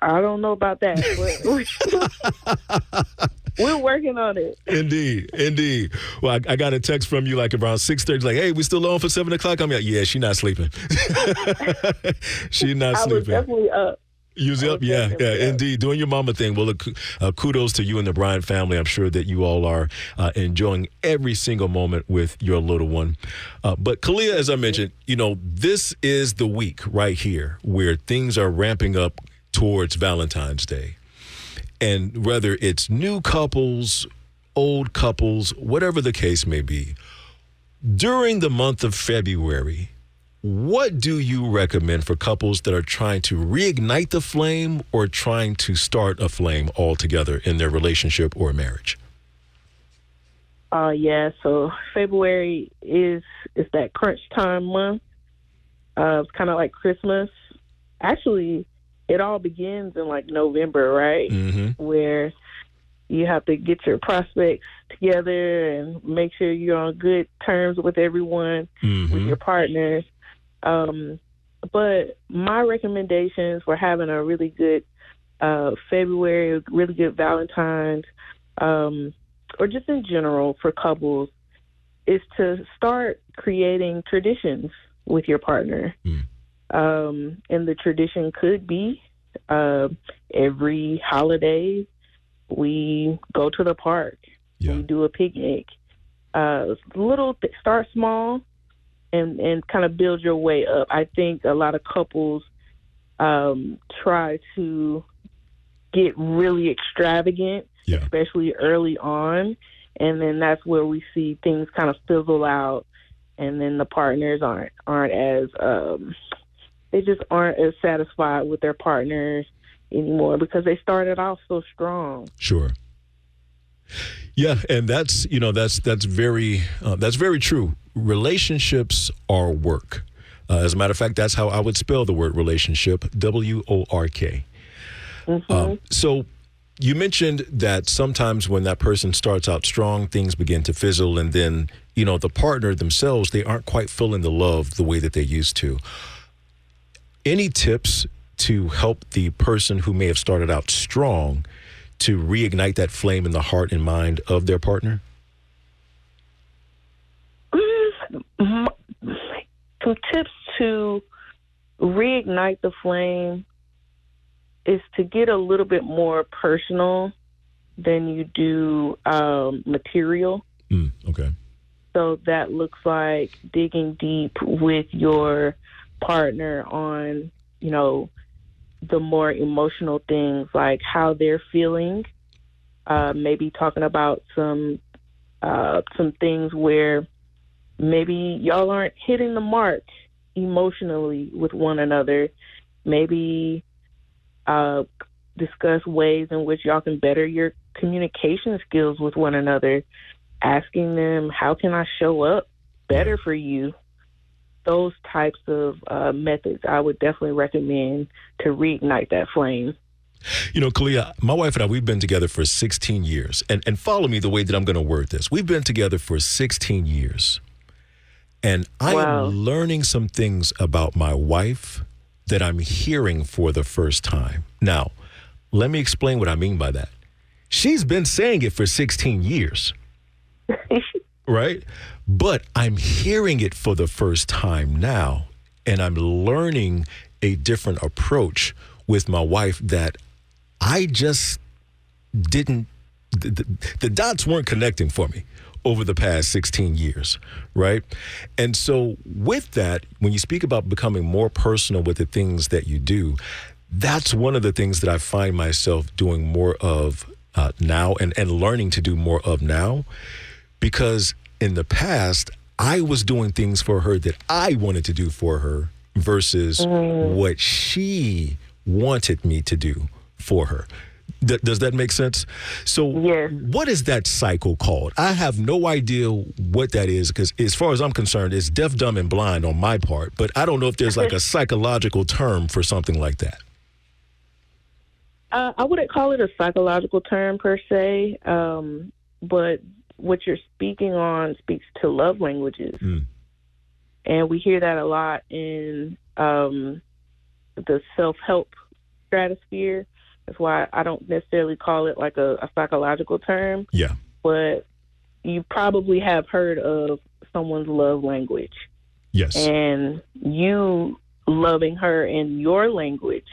I don't know about that, but we're working on it. Indeed. Well, I got a text from you like around 6:30, like, hey, we still on for 7 o'clock? I'm like, yeah, she's not sleeping. She's not sleeping. I was definitely up. You was up? Yeah, indeed. Doing your mama thing. Well, kudos to you and the Bryant family. I'm sure that you all are enjoying every single moment with your little one. But Khalliah, as I mentioned, this is the week right here where things are ramping up towards Valentine's Day. And whether it's new couples, old couples, whatever the case may be, during the month of February, what do you recommend for couples that are trying to reignite the flame or trying to start a flame altogether in their relationship or marriage? So February is that crunch time month. It's kind of like Christmas. Actually, it all begins in like November, right? Mm-hmm. Where you have to get your prospects together and make sure you're on good terms with everyone, with your partners. But my recommendations for having a really good February, really good Valentine's, or just in general for couples, is to start creating traditions with your partner. And the tradition could be every holiday we go to the park, we do a picnic. Start small and kind of build your way up. I think a lot of couples try to get really extravagant, especially early on, and then that's where we see things kind of fizzle out, and then the partners aren't as satisfied with their partners anymore because they started off so strong. Sure. Yeah, and that's very true. Relationships are work. As a matter of fact, that's how I would spell the word relationship, WORK. So you mentioned that sometimes when that person starts out strong, things begin to fizzle, and then, the partner themselves, they aren't quite feeling the love the way that they used to. Any tips to help the person who may have started out strong to reignite that flame in the heart and mind of their partner? Some tips to reignite the flame is to get a little bit more personal than you do material. Okay. So that looks like digging deep with your partner on, the more emotional things, like how they're feeling. Maybe talking about some things where maybe y'all aren't hitting the mark emotionally with one another. Maybe discuss ways in which y'all can better your communication skills with one another. Asking them, how can I show up better for you? Those types of methods I would definitely recommend to reignite that flame. Khalliah, my wife and I, we've been together for 16 years. And follow me the way that I'm going to word this. We've been together for 16 years. And I am learning some things about my wife that I'm hearing for the first time. Now, let me explain what I mean by that. She's been saying it for 16 years. Right? But I'm hearing it for the first time now, and I'm learning a different approach with my wife that I just didn't, the dots weren't connecting for me over the past 16 years, right? And so with that, when you speak about becoming more personal with the things that you do, that's one of the things that I find myself doing more of now and learning to do more of now. Because in the past, I was doing things for her that I wanted to do for her versus what she wanted me to do for her. Does that make sense? So What is that cycle called? I have no idea what that is because as far as I'm concerned, it's deaf, dumb, and blind on my part. But I don't know if there's like a psychological term for something like that. I wouldn't call it a psychological term per se, but what you're speaking on speaks to love languages. And we hear that a lot in the self-help stratosphere, That's why I don't necessarily call it like a psychological term. Yeah. But you probably have heard of someone's love language. Yes. And you loving her in your language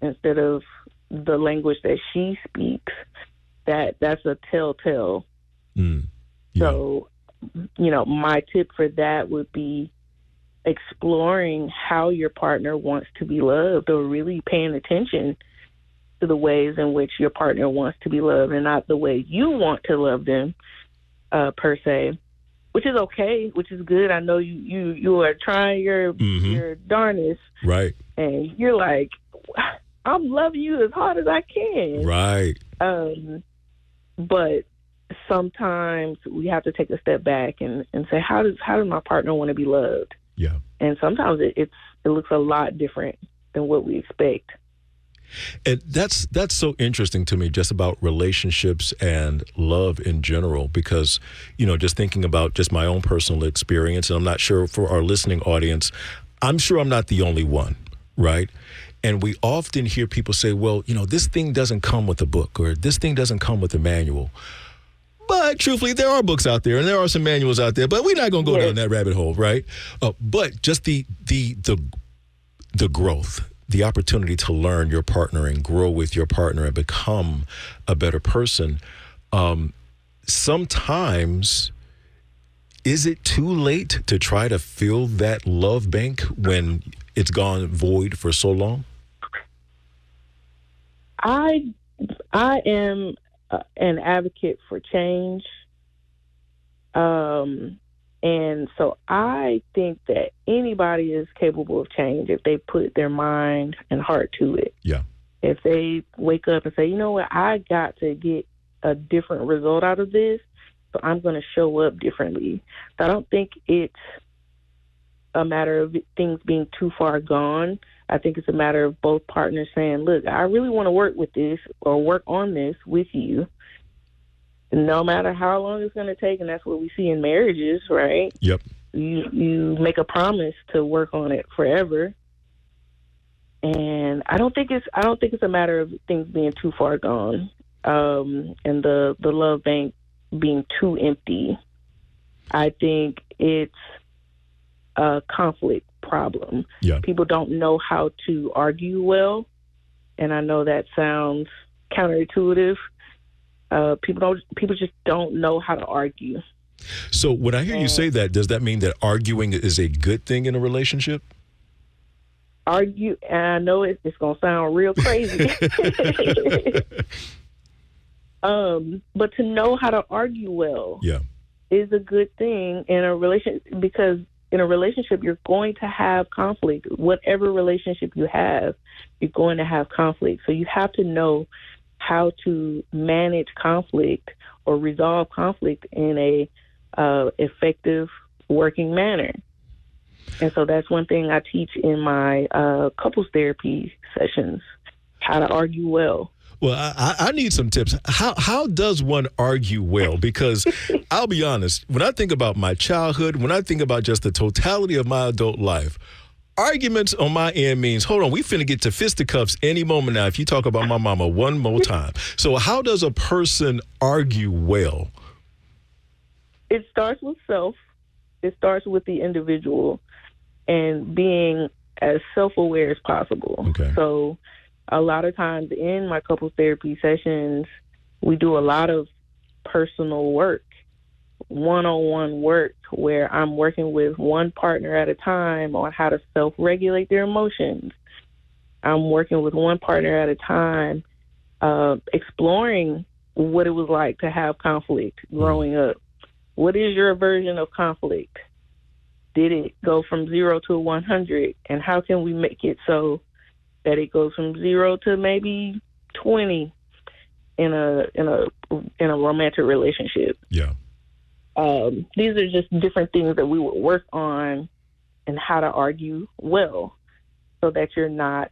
instead of the language that she speaks, that's a telltale. Yeah. So, my tip for that would be exploring how your partner wants to be loved, or really paying attention to the ways in which your partner wants to be loved and not the way you want to love them, per se, which is okay, which is good. I know you are trying your darnest. Right. And you're like, I'm loving you as hard as I can. Right. But sometimes we have to take a step back and say, how does my partner want to be loved? Yeah. And sometimes it looks a lot different than what we expect. And that's so interesting to me, just about relationships and love in general, because, just thinking about just my own personal experience, and I'm not sure for our listening audience, I'm sure I'm not the only one, right? And we often hear people say, well, this thing doesn't come with a book, or this thing doesn't come with a manual. But truthfully, there are books out there and there are some manuals out there, but we're not going to go down that rabbit hole, right? But just the growth, the opportunity to learn your partner and grow with your partner and become a better person. Sometimes, is it too late to try to fill that love bank when it's gone void for so long? I am an advocate for change. And so I think that anybody is capable of change if they put their mind and heart to it. Yeah. If they wake up and say, you know what, I got to get a different result out of this, so I'm going to show up differently. So I don't think it's a matter of things being too far gone. I think it's a matter of both partners saying, look, I really want to work with this or work on this with you, no matter how long it's going to take. And that's what we see in marriages, right? Yep. You make a promise to work on it forever. And I don't think it's a matter of things being too far gone, and the love bank being too empty. I think it's a conflict problem. Yeah. People don't know how to argue well, and I know that sounds counterintuitive. People just don't know how to argue. So when I hear you say that, does that mean that arguing is a good thing in a relationship? Argue, and I know it's going to sound real crazy. But to know how to argue well is a good thing in a relationship, because in a relationship, you're going to have conflict. Whatever relationship you have, you're going to have conflict. So you have to know how to manage conflict or resolve conflict in a effective working manner. And so that's one thing I teach in my couples therapy sessions, how to argue well. Well, I need some tips. How does one argue well? Because I'll be honest, when I think about my childhood, when I think about just the totality of my adult life, arguments on my end means, hold on, we finna get to fisticuffs any moment now if you talk about my mama one more time. So how does a person argue well? It starts with self. It starts with the individual and being as self-aware as possible. Okay. So a lot of times in my couples therapy sessions, we do a lot of personal work, one-on-one work, where I'm working with one partner at a time on how to self-regulate their emotions. I'm working with one partner at a time, exploring what it was like to have conflict growing up. What is your version of conflict? Did it go from 0 to 100? And how can we make it so that it goes from 0 to maybe 20 in a romantic relationship? Yeah. These are just different things that we would work on and how to argue well so that you're not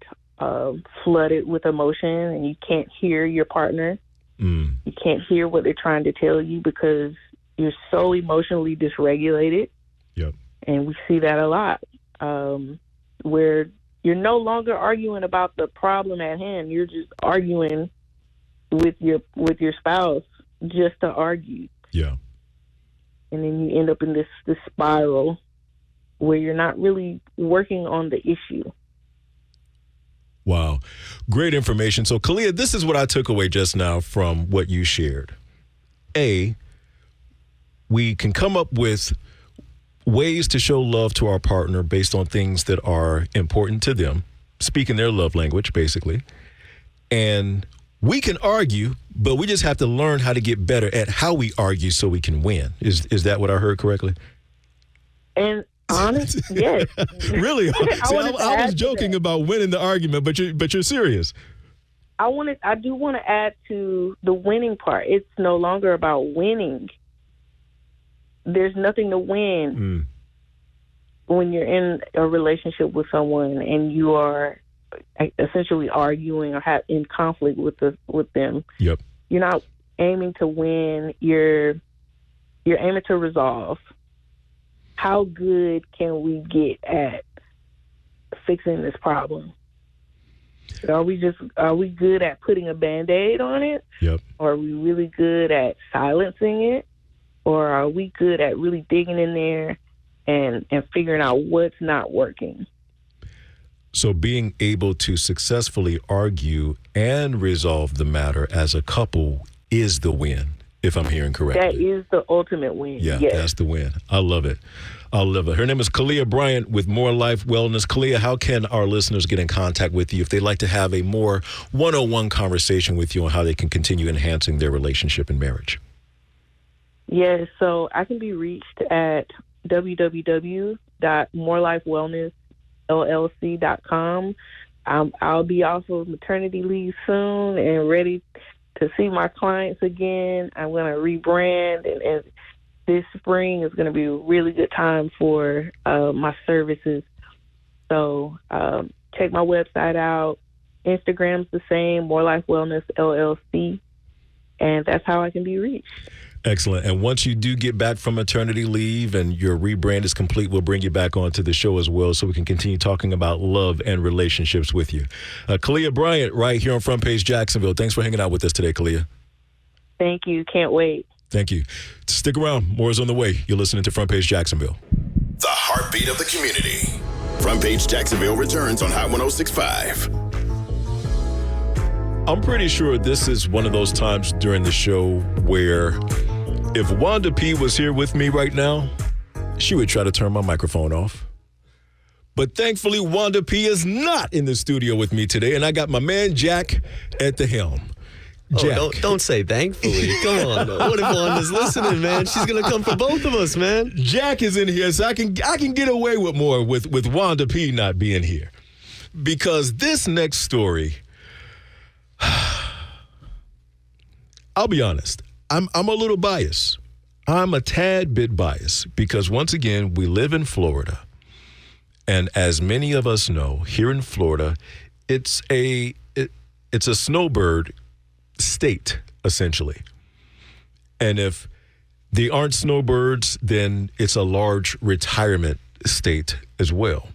flooded with emotion and you can't hear your partner. You can't hear what they're trying to tell you because you're so emotionally dysregulated. Yep. And we see that a lot, where you're no longer arguing about the problem at hand. You're just arguing with your spouse just to argue. Yeah. And then you end up in this spiral where you're not really working on the issue. Wow. Great information. So, Khalliah, this is what I took away just now from what you shared. A, we can come up with ways to show love to our partner based on things that are important to them, speaking their love language, basically. And we can argue, but we just have to learn how to get better at how we argue so we can win. Is that what I heard correctly? And honest, yes. Really? See, I was joking about winning the argument, but you're serious. I do want to add to the winning part. It's no longer about winning. There's nothing to win when you're in a relationship with someone and you are essentially arguing or in conflict with them. Yep. You're not aiming to win. You're aiming to resolve. How good can we get at fixing this problem? Are we good at putting a Band-Aid on it? Yep. Or are we really good at silencing it? Or are we good at really digging in there and figuring out what's not working? So being able to successfully argue and resolve the matter as a couple is the win, if I'm hearing correctly. That is the ultimate win. Yeah, yes. That's the win. I love it. Her name is Khalliah Bryant with More Life Wellness. Khalliah, how can our listeners get in contact with you if they'd like to have a more one-on-one conversation with you on how they can continue enhancing their relationship and marriage? Yes, so I can be reached at www.morelifewellnessllc.com. I'll be off of maternity leave soon and ready to see my clients again. I'm going to rebrand, and this spring is going to be a really good time for my services. So check my website out. Instagram's the same, More Life Wellness LLC, and that's how I can be reached. Excellent. And once you do get back from maternity leave and your rebrand is complete, we'll bring you back onto the show as well so we can continue talking about love and relationships with you. Khalliah Bryant right here on Front Page Jacksonville. Thanks for hanging out with us today, Khalliah. Thank you. Can't wait. Thank you. Stick around. More is on the way. You're listening to Front Page Jacksonville. The heartbeat of the community. Front Page Jacksonville returns on Hot 106.5. I'm pretty sure this is one of those times during the show where if Wanda P was here with me right now, she would try to turn my microphone off. But thankfully, Wanda P is not in the studio with me today, and I got my man Jack at the helm. Jack. Oh, don't say thankfully. Come on. What if Wanda's listening, man? She's going to come for both of us, man. Jack is in here, so I can get away with more with Wanda P not being here. Because this next story, I'll be honest, I'm a little biased. I'm a tad bit biased because, once again, we live in Florida. And as many of us know, here in Florida, it's a snowbird state, essentially. And if they aren't snowbirds, then it's a large retirement state as well.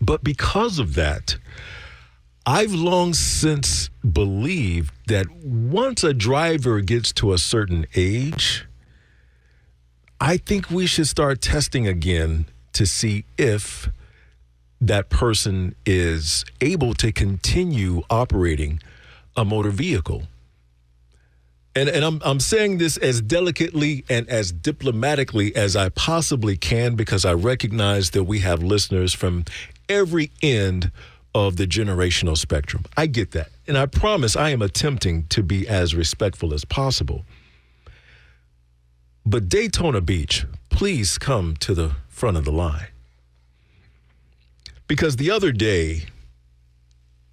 But because of that, I've long since believed that once a driver gets to a certain age, I think we should start testing again to see if that person is able to continue operating a motor vehicle. And I'm saying this as delicately and as diplomatically as I possibly can because I recognize that we have listeners from every end of the generational spectrum. I get that. And I promise I am attempting to be as respectful as possible. But Daytona Beach, please come to the front of the line. Because the other day,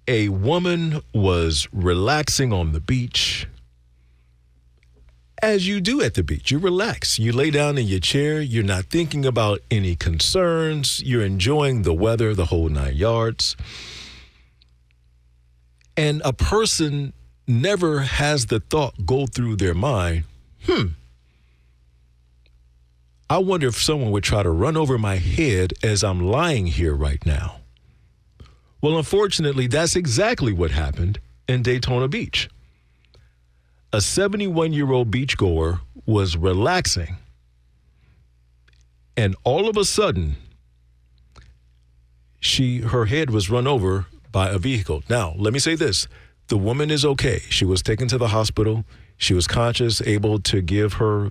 a woman was relaxing on the beach. As you do at the beach, you relax. You lay down in your chair. You're not thinking about any concerns. You're enjoying the weather, the whole 9 yards. And a person never has the thought go through their mind, I wonder if someone would try to run over my head as I'm lying here right now. Well, unfortunately, that's exactly what happened in Daytona Beach. A 71-year-old beachgoer was relaxing, and all of a sudden, her head was run over by a vehicle. Now, let me say this. The woman is okay. She was taken to the hospital. She was conscious, able to give her,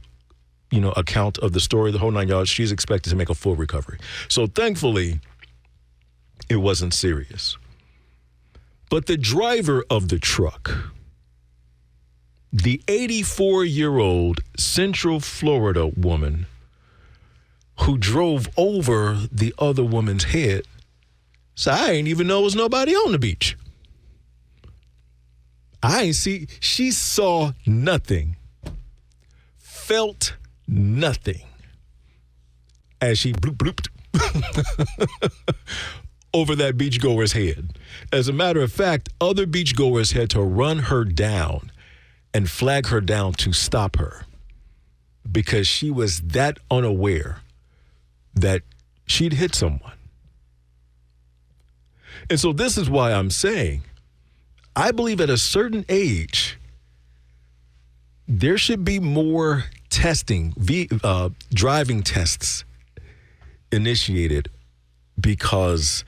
account of the story, the whole 9 yards. She's expected to make a full recovery. So thankfully, it wasn't serious. But the driver of the truck, the 84-year-old Central Florida woman who drove over the other woman's head, said, I ain't even know there was nobody on the beach. She saw nothing, felt nothing as she blooped over that beachgoer's head. As a matter of fact, other beachgoers had to run her down and flag her down to stop her because she was that unaware that she'd hit someone. And so this is why I'm saying, I believe at a certain age, there should be more testing, driving tests initiated, because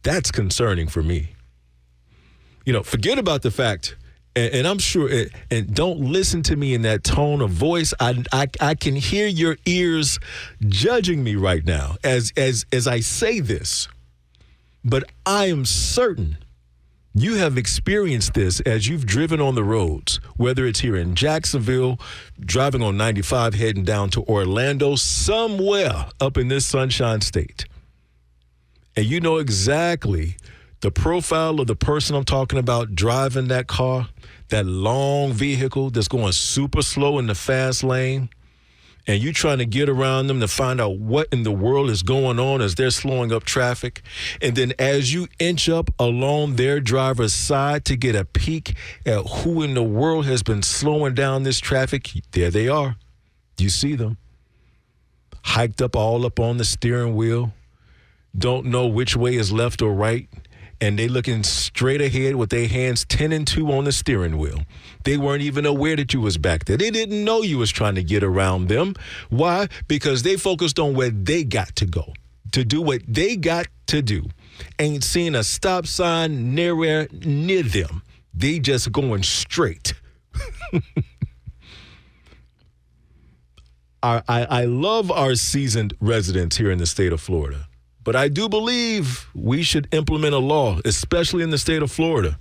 that's concerning for me. Forget about the fact, and I'm sure, and don't listen to me in that tone of voice. I can hear your ears judging me right now as I say this. But I am certain you have experienced this as you've driven on the roads, whether it's here in Jacksonville, driving on 95, heading down to Orlando, somewhere up in this Sunshine State. And you know exactly the profile of the person I'm talking about driving that car, that long vehicle that's going super slow in the fast lane, and you trying to get around them to find out what in the world is going on as they're slowing up traffic. And then as you inch up along their driver's side to get a peek at who in the world has been slowing down this traffic, there they are. You see them. Hiked up all up on the steering wheel. Don't know which way is left or right. And they looking straight ahead with their hands 10 and 2 on the steering wheel. They weren't even aware that you was back there. They didn't know you was trying to get around them. Why? Because they focused on where they got to go, to do what they got to do. Ain't seen a stop sign nowhere near them. They just going straight. I love our seasoned residents here in the state of Florida. But I do believe we should implement a law, especially in the state of Florida,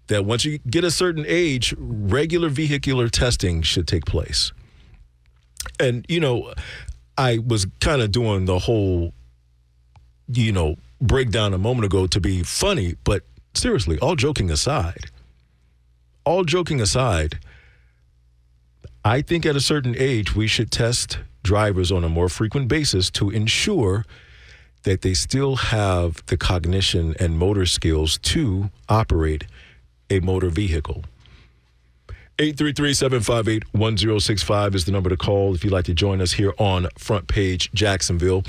that once you get a certain age, regular vehicular testing should take place. And, I was kind of doing the whole, breakdown a moment ago to be funny. But seriously, all joking aside, I think at a certain age, we should test drivers on a more frequent basis to ensure that they still have the cognition and motor skills to operate a motor vehicle. 833-758-1065 is the number to call if you'd like to join us here on Front Page Jacksonville.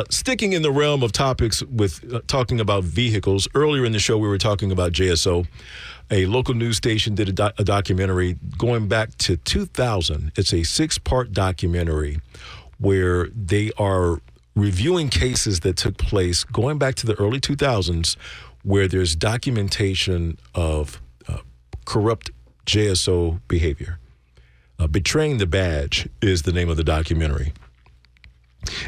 Sticking in the realm of topics with talking about vehicles, earlier in the show we were talking about JSO. A local news station did a documentary going back to 2000. It's a 6-part documentary where they are reviewing cases that took place going back to the early 2000s where there's documentation of corrupt JSO behavior. Betraying the Badge is the name of the documentary.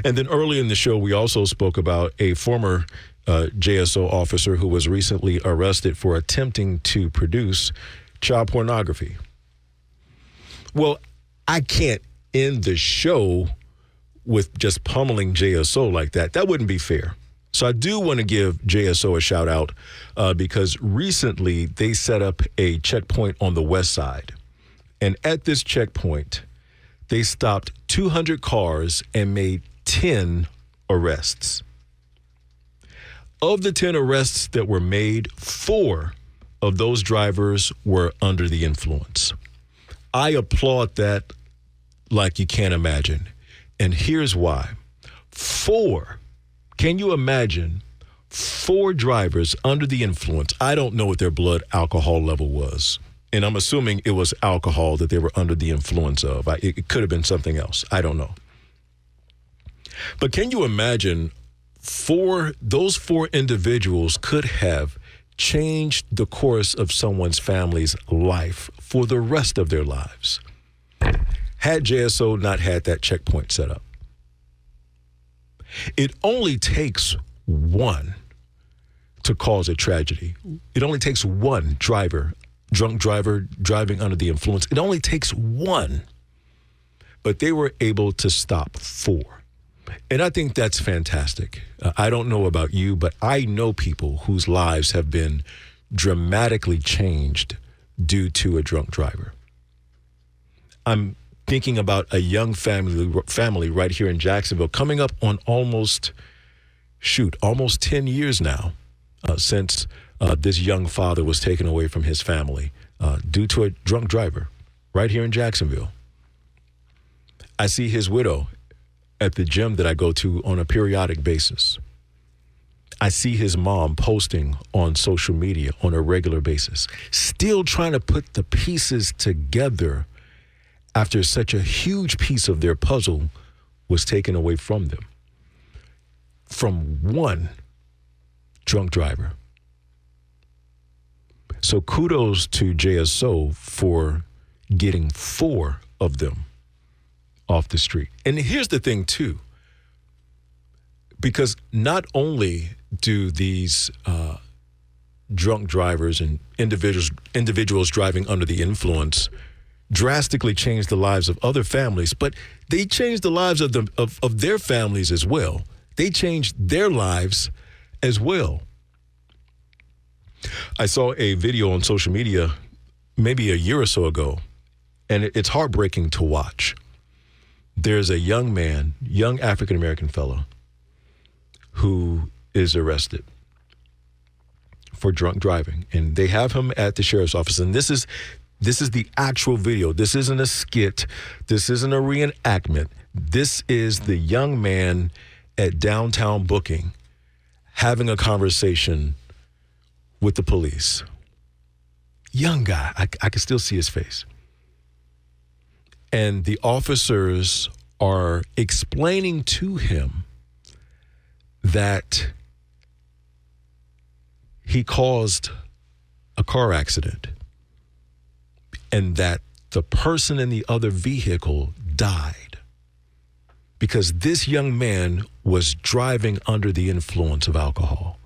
And then early in the show, we also spoke about a former JSO officer who was recently arrested for attempting to produce child pornography. Well, I can't end the show with just pummeling JSO like that. That wouldn't be fair. So I do want to give JSO a shout out because recently they set up a checkpoint on the west side. And at this checkpoint, they stopped 200 cars and made 10 arrests. Of the 10 arrests that were made, 4 of those drivers were under the influence. I applaud that like you can't imagine. And here's why. 4 Can you imagine 4 drivers under the influence? I don't know what their blood alcohol level was. And I'm assuming it was alcohol that they were under the influence of. It could have been something else. I don't know. But can you imagine those 4 individuals could have changed the course of someone's family's life for the rest of their lives had JSO not had that checkpoint set up? It only takes one to cause a tragedy. It only takes one drunk driver driving under the influence. It only takes one. But they were able to stop 4. And I think that's fantastic. I don't know about you, but I know people whose lives have been dramatically changed due to a drunk driver. I'm thinking about a young family right here in Jacksonville coming up on almost 10 years now since this young father was taken away from his family due to a drunk driver right here in Jacksonville. I see his widow at the gym that I go to on a periodic basis. I see his mom posting on social media on a regular basis, still trying to put the pieces together after such a huge piece of their puzzle was taken away from them. From one drunk driver. So kudos to JSO for getting 4 of them off the street. And here's the thing, too, because not only do these drunk drivers and individuals driving under the influence drastically change the lives of other families, but they change the lives of their families as well. They changed their lives as well. I saw a video on social media maybe a year or so ago, and it's heartbreaking to watch. There's a young African-American fellow who is arrested for drunk driving, and they have him at the sheriff's office. And this is the actual video. This isn't a skit. This isn't a reenactment. This is the young man at downtown Booking having a conversation with the police. Young guy. I can still see his face. And the officers are explaining to him that he caused a car accident and that the person in the other vehicle died because this young man was driving under the influence of alcohol.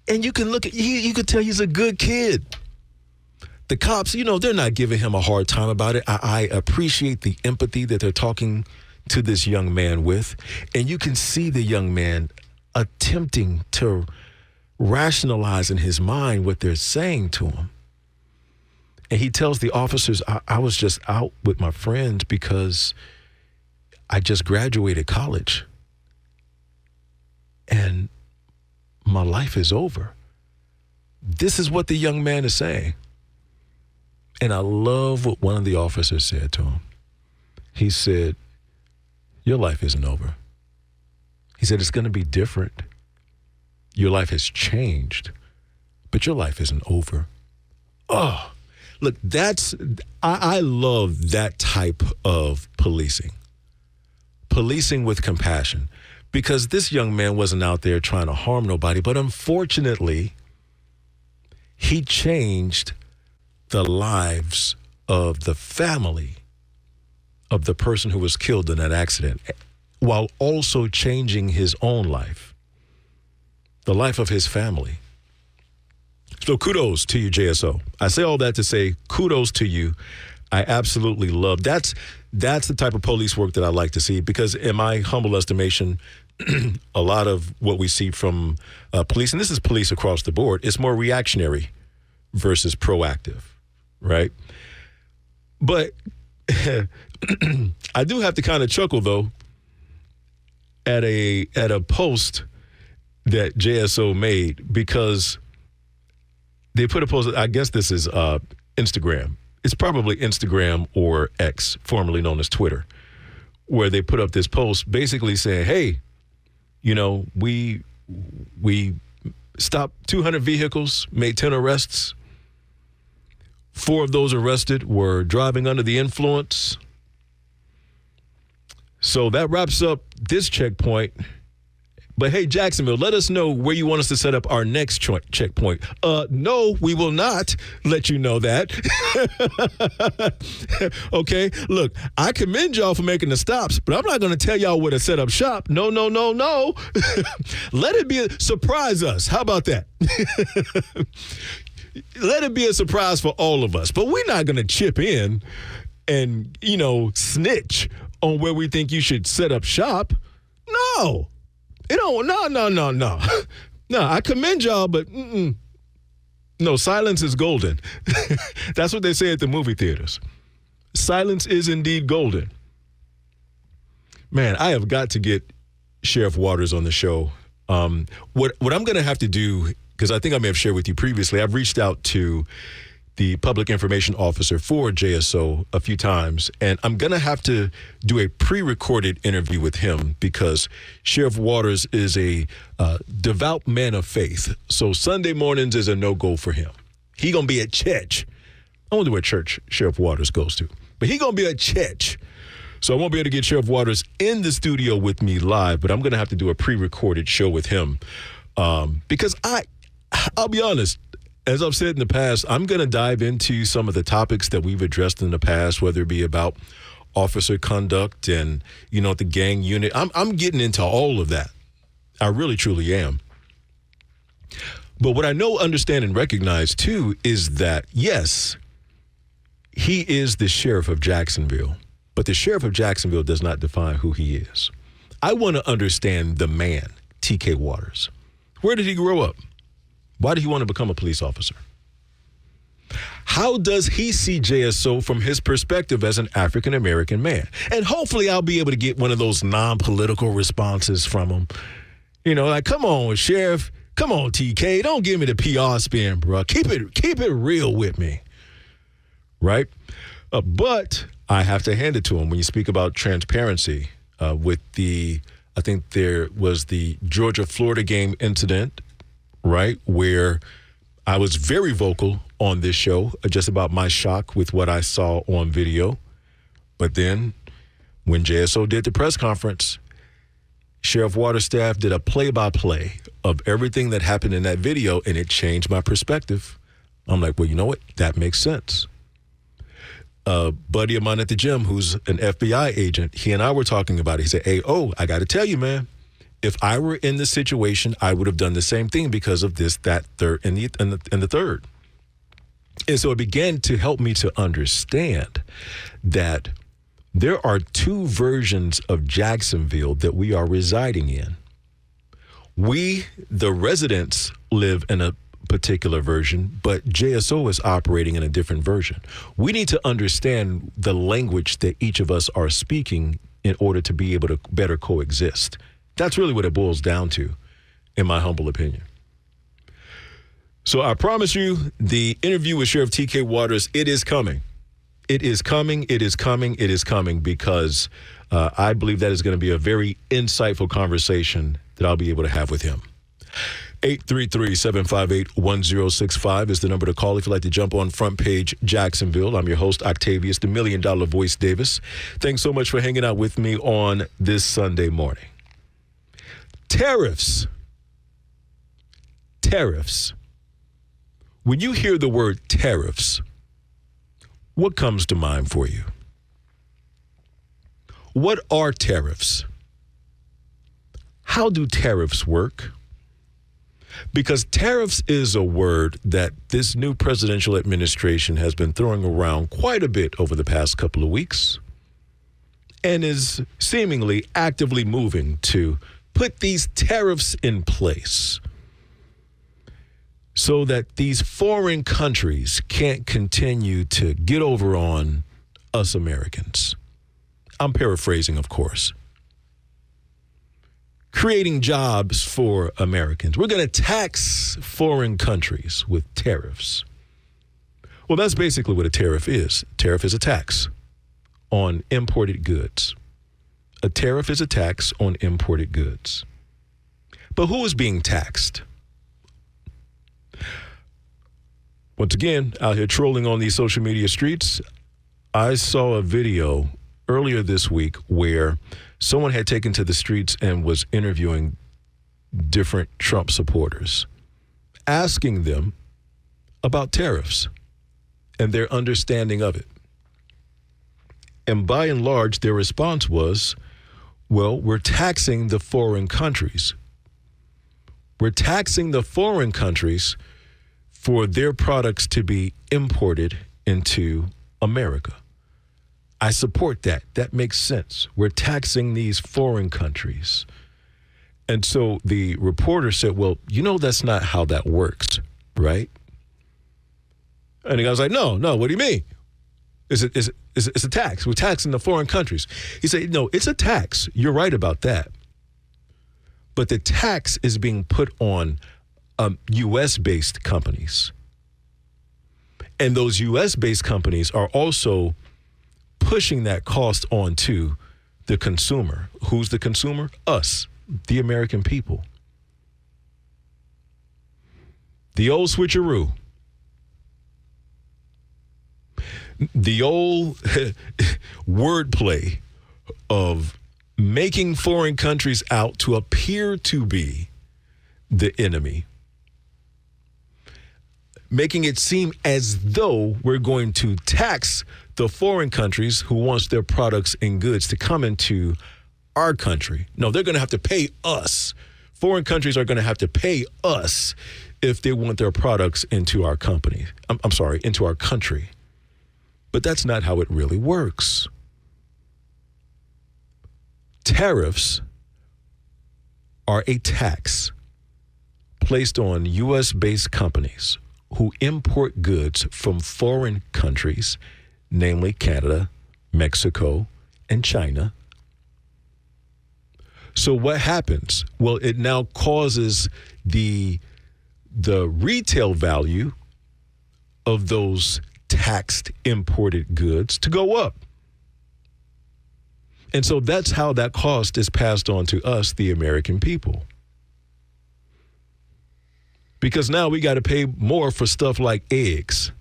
And you can look at, you could tell he's a good kid. The cops, they're not giving him a hard time about it. I appreciate the empathy that they're talking to this young man with. And you can see the young man attempting to rationalize in his mind what they're saying to him. And he tells the officers, I was just out with my friends because I just graduated college. And my life is over. This is what the young man is saying. And I love what one of the officers said to him. He said, your life isn't over. He said, it's going to be different. Your life has changed, but your life isn't over. Oh, look, I love that type of policing. Policing with compassion, because this young man wasn't out there trying to harm nobody, but unfortunately, he changed the lives of the family of the person who was killed in that accident, while also changing his own life, the life of his family. So kudos to you, JSO. I say all that to say kudos to you. I absolutely love that's the type of police work that I like to see, because in my humble estimation, a lot of what we see from police, and this is police across the board, is more reactionary versus proactive, right? But I do have to kind of chuckle, though, at a post that JSO made, because they put a post, I guess this is Instagram. It's probably Instagram or X, formerly known as Twitter, where they put up this post basically saying, hey, You know, we stopped 200 vehicles, made 10 arrests. 4 of those arrested were driving under the influence. So that wraps up this checkpoint. But hey, Jacksonville, let us know where you want us to set up our next checkpoint. No, we will not let you know that. Okay, look, I commend y'all for making the stops, but I'm not going to tell y'all where to set up shop. No. Let it be surprise us. How about that? Let it be a surprise for all of us. But we're not going to chip in and, snitch on where we think you should set up shop. No. No. No, I commend y'all, but no, silence is golden. That's what they say at the movie theaters. Silence is indeed golden. Man, I have got to get Sheriff Waters on the show. What I'm going to have to do, because I think I may have shared with you previously, I've reached out to the public information officer for JSO a few times, and I'm going to have to do a pre-recorded interview with him because Sheriff Waters is a devout man of faith. So Sunday mornings is a no-go for him. He going to be at church. I wonder what church Sheriff Waters goes to, but he going to be at church. So I won't be able to get Sheriff Waters in the studio with me live, but I'm going to have to do a pre-recorded show with him because I'll be honest, as I've said in the past, I'm going to dive into some of the topics that we've addressed in the past, whether it be about officer conduct and, the gang unit. I'm getting into all of that. I really, truly am. But what I know, understand, and recognize, too, is that, yes, he is the sheriff of Jacksonville, but the sheriff of Jacksonville does not define who he is. I want to understand the man, TK Waters. Where did he grow up? Why did he want to become a police officer? How does he see JSO from his perspective as an African-American man? And hopefully I'll be able to get one of those non-political responses from him. Like, come on, Sheriff. Come on, TK. Don't give me the PR spin, bro. Keep it real with me. Right? But I have to hand it to him when you speak about transparency with I think there was the Georgia-Florida game incident, right, where I was very vocal on this show just about my shock with what I saw on video. But then when JSO did the press conference, Sheriff Waters' staff did a play-by-play of everything that happened in that video, and it changed my perspective. I'm like, well, you know what? That makes sense. A buddy of mine at the gym who's an FBI agent, he and I were talking about it. He said, I got to tell you, man, if I were in this situation, I would have done the same thing because of this, that, third, and the third. And so it began to help me to understand that there are 2 versions of Jacksonville that we are residing in. We, the residents, live in a particular version, but JSO is operating in a different version. We need to understand the language that each of us are speaking in order to be able to better coexist. That's really what it boils down to, in my humble opinion. So I promise you, the interview with Sheriff TK Waters, it is coming. It is coming, it is coming, it is coming, because I believe that is going to be a very insightful conversation that I'll be able to have with him. 833-758-1065 is the number to call if you'd like to jump on Front Page Jacksonville. I'm your host, Octavius, the $1 Million Voice Davis. Thanks so much for hanging out with me on this Sunday morning. Tariffs. When you hear the word tariffs, what comes to mind for you? What are tariffs? How do tariffs work? Because tariffs is a word that this new presidential administration has been throwing around quite a bit over the past couple of weeks and is seemingly actively moving to put these tariffs in place so that these foreign countries can't continue to get over on us Americans. I'm paraphrasing, of course. Creating jobs for Americans. We're going to tax foreign countries with tariffs. Well, that's basically what a tariff is. A tariff is a tax on imported goods. A tariff is a tax on imported goods. But who is being taxed? Once again, out here trolling on these social media streets, I saw a video earlier this week where someone had taken to the streets and was interviewing different Trump supporters, asking them about tariffs and their understanding of it. And by and large, their response was, well, we're taxing the foreign countries. We're taxing the foreign countries for their products to be imported into America. I support that. That makes sense. We're taxing these foreign countries. And so the reporter said, well, that's not how that works, right? And the guy was like, no, what do you mean? It's a tax. We're taxing the foreign countries. He said, no, it's a tax. You're right about that. But the tax is being put on U.S.-based companies. And those U.S.-based companies are also pushing that cost onto the consumer. Who's the consumer? Us, the American people. The old switcheroo. The old wordplay of making foreign countries out to appear to be the enemy. Making it seem as though we're going to tax the foreign countries who wants their products and goods to come into our country. No, they're going to have to pay us. Foreign countries are going to have to pay us if they want their products into our company. Into our country. But that's not how it really works. Tariffs are a tax placed on U.S.-based companies who import goods from foreign countries, namely Canada, Mexico, and China. So what happens? Well, it now causes the retail value of those taxed imported goods to go up. And so that's how that cost is passed on to us, the American people. Because now we got to pay more for stuff like eggs,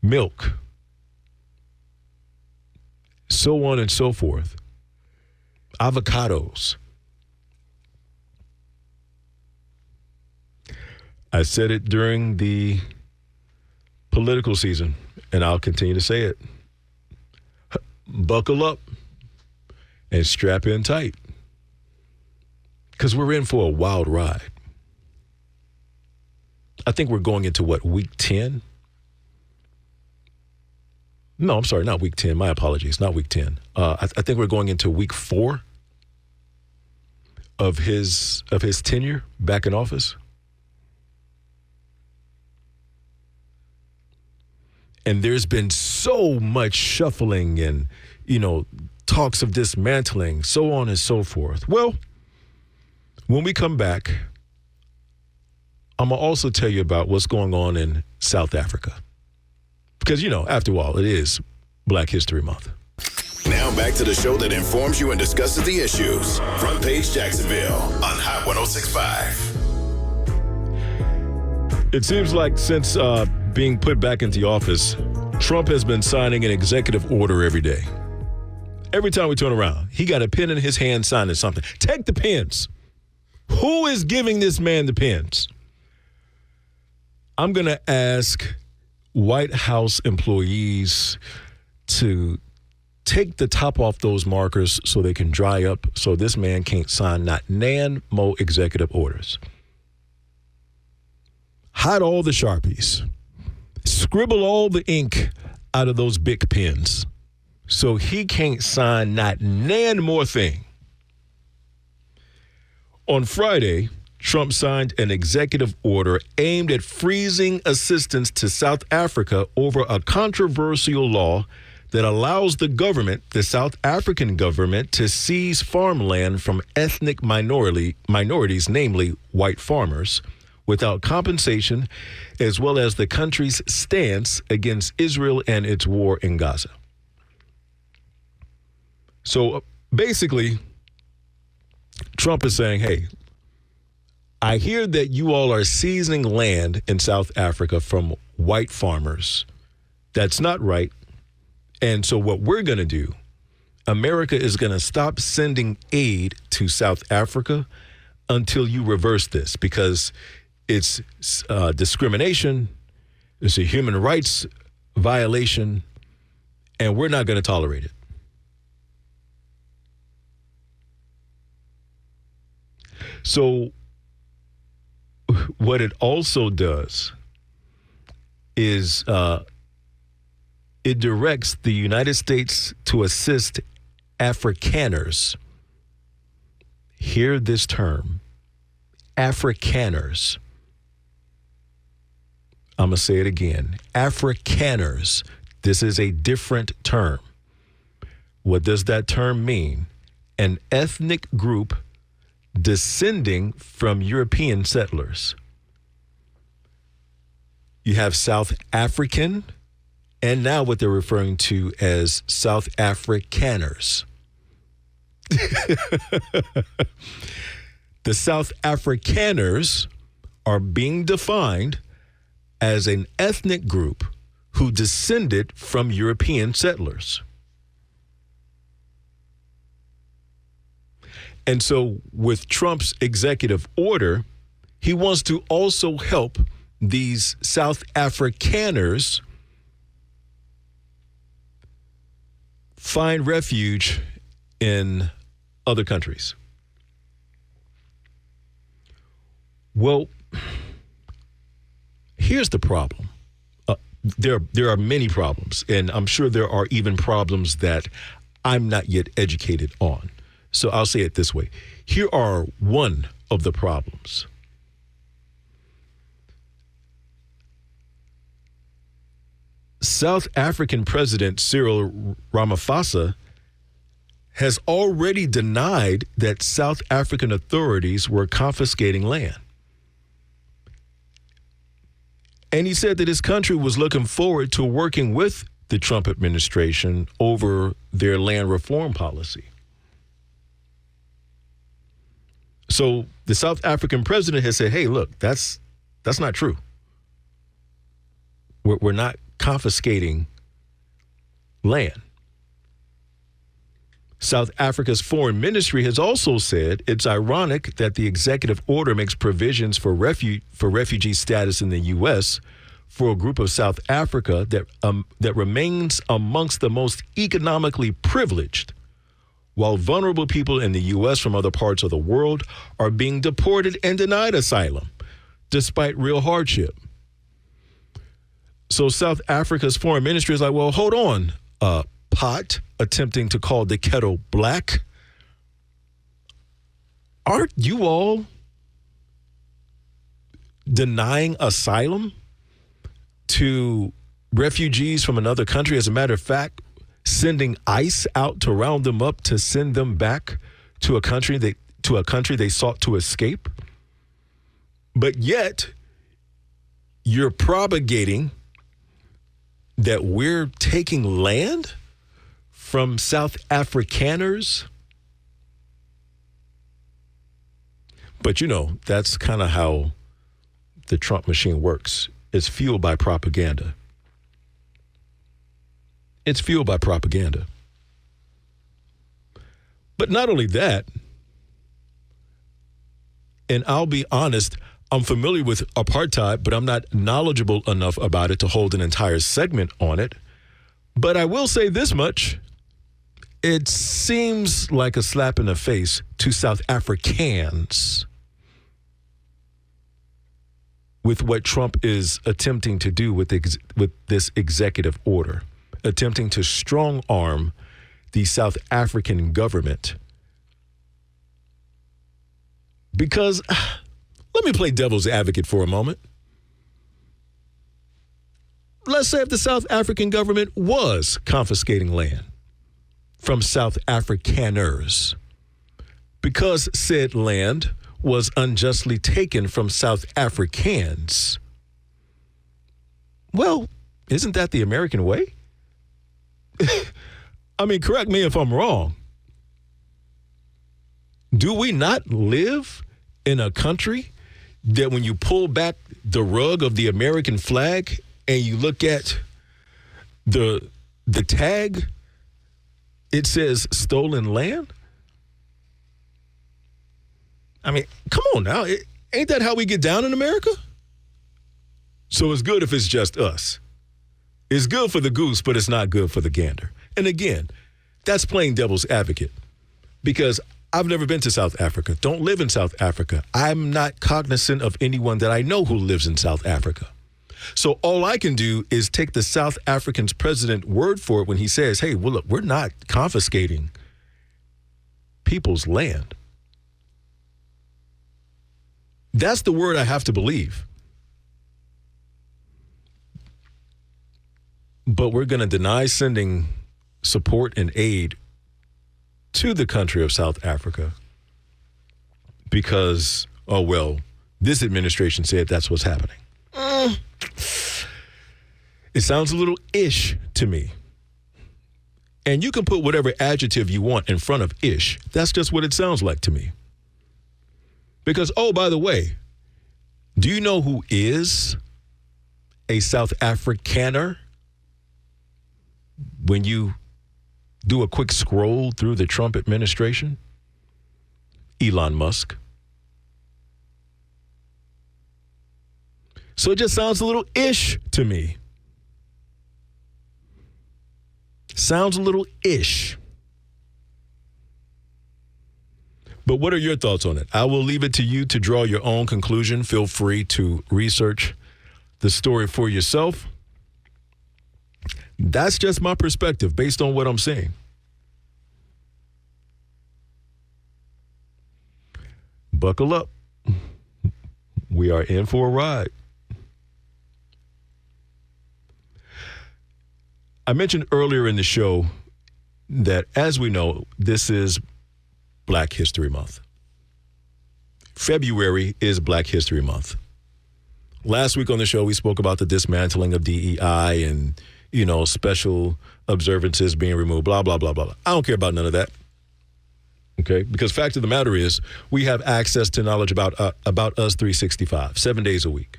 milk, so on and so forth, avocados. I said it during the political season, and I'll continue to say it. Buckle up and strap in tight, because we're in for a wild ride. I think we're going into week 10? No, I'm sorry, not week 10. My apologies, not week 10. I think we're going into week 4 of his tenure back in office. And there's been so much shuffling and, talks of dismantling, so on and so forth. Well, when we come back, I'm going to also tell you about what's going on in South Africa. Because, after all, it is Black History Month. Now back to the show that informs you and discusses the issues. Front Page Jacksonville on Hot 106.5. It seems like since being put back into office, Trump has been signing an executive order every day. Every time we turn around, he got a pen in his hand signing something. Take the pens. Who is giving this man the pens? I'm going to ask White House employees to take the top off those markers so they can dry up, so this man can't sign not nan mo executive orders. Hide all the Sharpies. Scribble all the ink out of those big pens so he can't sign not nan more thing. On Friday, Trump signed an executive order aimed at freezing assistance to South Africa over a controversial law that allows the government, the South African government, to seize farmland from ethnic minorities, namely white farmers, without compensation, as well as the country's stance against Israel and its war in Gaza. So basically, Trump is saying, hey, I hear that you all are seizing land in South Africa from white farmers. That's not right. And so what we're going to do, America is going to stop sending aid to South Africa until you reverse this, because it's discrimination, it's a human rights violation, and we're not going to tolerate it. So what it also does is it directs the United States to assist Afrikaners. Hear this term, Afrikaners. I'm going to say it again, Afrikaners. This is a different term. What does that term mean? An ethnic group descending from European settlers. You have South African, and now what they're referring to as South Afrikaners. The South Afrikaners are being defined as an ethnic group who descended from European settlers. And so with Trump's executive order, he wants to also help these South Afrikaners find refuge in other countries. Well, here's the problem. There are many problems, and I'm sure there are even problems that I'm not yet educated on. So I'll say it this way. Here are one of the problems. South African President Cyril Ramaphosa has already denied that South African authorities were confiscating land. And he said that his country was looking forward to working with the Trump administration over their land reform policy. So the South African president has said, hey, look, that's not true. We're not confiscating land. South Africa's foreign ministry has also said it's ironic that the executive order makes provisions for refugee status in the U.S. for a group of South Africa that remains amongst the most economically privileged, while vulnerable people in the U.S. from other parts of the world are being deported and denied asylum, despite real hardship. So South Africa's foreign ministry is like, well, hold on, pot, attempting to call the kettle black. Aren't you all denying asylum to refugees from another country? As a matter of fact, sending ICE out to round them up to send them back to a country they sought to escape. But yet, you're propagating that we're taking land from South Afrikaners. But that's kind of how the Trump machine works. It's fueled by propaganda. It's fueled by propaganda. But not only that, and I'll be honest, I'm familiar with apartheid, but I'm not knowledgeable enough about it to hold an entire segment on it. But I will say this much. It seems like a slap in the face to South Africans with what Trump is attempting to do with this executive order, attempting to strong-arm the South African government. Because, let me play devil's advocate for a moment. Let's say if the South African government was confiscating land from South Afrikaners because said land was unjustly taken from South Africans. Well, isn't that the American way? I mean, correct me if I'm wrong. Do we not live in a country that when you pull back the rug of the American flag and you look at the tag, it says stolen land? I mean, come on now. Ain't that how we get down in America? So it's good if it's just us. It's good for the goose, but it's not good for the gander. And again, that's playing devil's advocate, because I've never been to South Africa, don't live in South Africa. I'm not cognizant of anyone that I know who lives in South Africa. So all I can do is take the South African's president word for it when he says, hey, well, look, we're not confiscating people's land. That's the word I have to believe. But we're going to deny sending support and aid to the country of South Africa because, oh, well, this administration said that's what's happening. It sounds a little ish to me. And you can put whatever adjective you want in front of ish. That's just what it sounds like to me. Because, oh, by the way, do you know who is a South Afrikaner? When you do a quick scroll through the Trump administration, Elon Musk. So it just sounds a little ish to me. Sounds a little ish. But what are your thoughts on it? I will leave it to you to draw your own conclusion. Feel free to research the story for yourself. That's just my perspective based on what I'm seeing. Buckle up. We are in for a ride. I mentioned earlier in the show that, as we know, this is Black History Month. February is Black History Month. Last week on the show, we spoke about the dismantling of DEI and, you know, special observances being removed, blah, blah, blah, blah, blah. I don't care about none of that. Okay? Because fact of the matter is, we have access to knowledge about us 365, 7 days a week.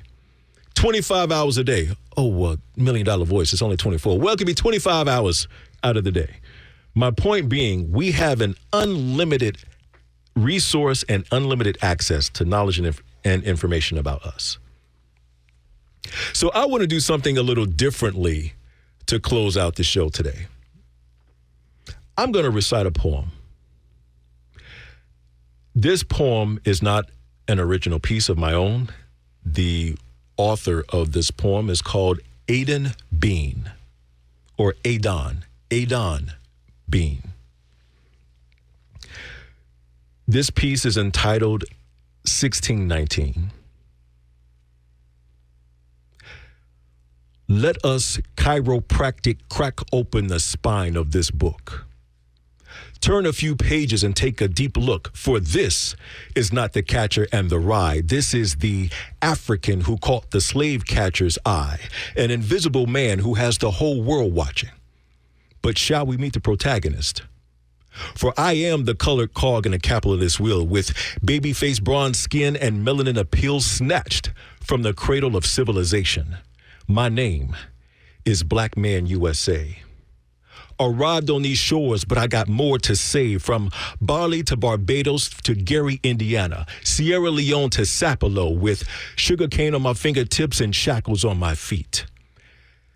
25 hours a day. Oh, well, $1 Million Voice, it's only 24. Well, it could be 25 hours out of the day. My point being, we have an unlimited resource and unlimited access to knowledge and information about us. So I want to do something a little differently to close out the show today. I'm going to recite a poem. This poem is not an original piece of my own. The author of this poem is called Adon Bean, or Adon Bean. This piece is entitled 1619. Let us chiropractic crack open the spine of this book. Turn a few pages and take a deep look, for this is not the catcher and the rye. This is the African who caught the slave catcher's eye, an invisible man who has the whole world watching. But shall we meet the protagonist? For I am the colored cog in the capitalist wheel, with baby-faced bronze skin and melanin appeal snatched from the cradle of civilization. My name is Black Man USA. Arrived on these shores, but I got more to say, from Bali to Barbados to Gary, Indiana, Sierra Leone to Sapelo, with sugarcane on my fingertips and shackles on my feet.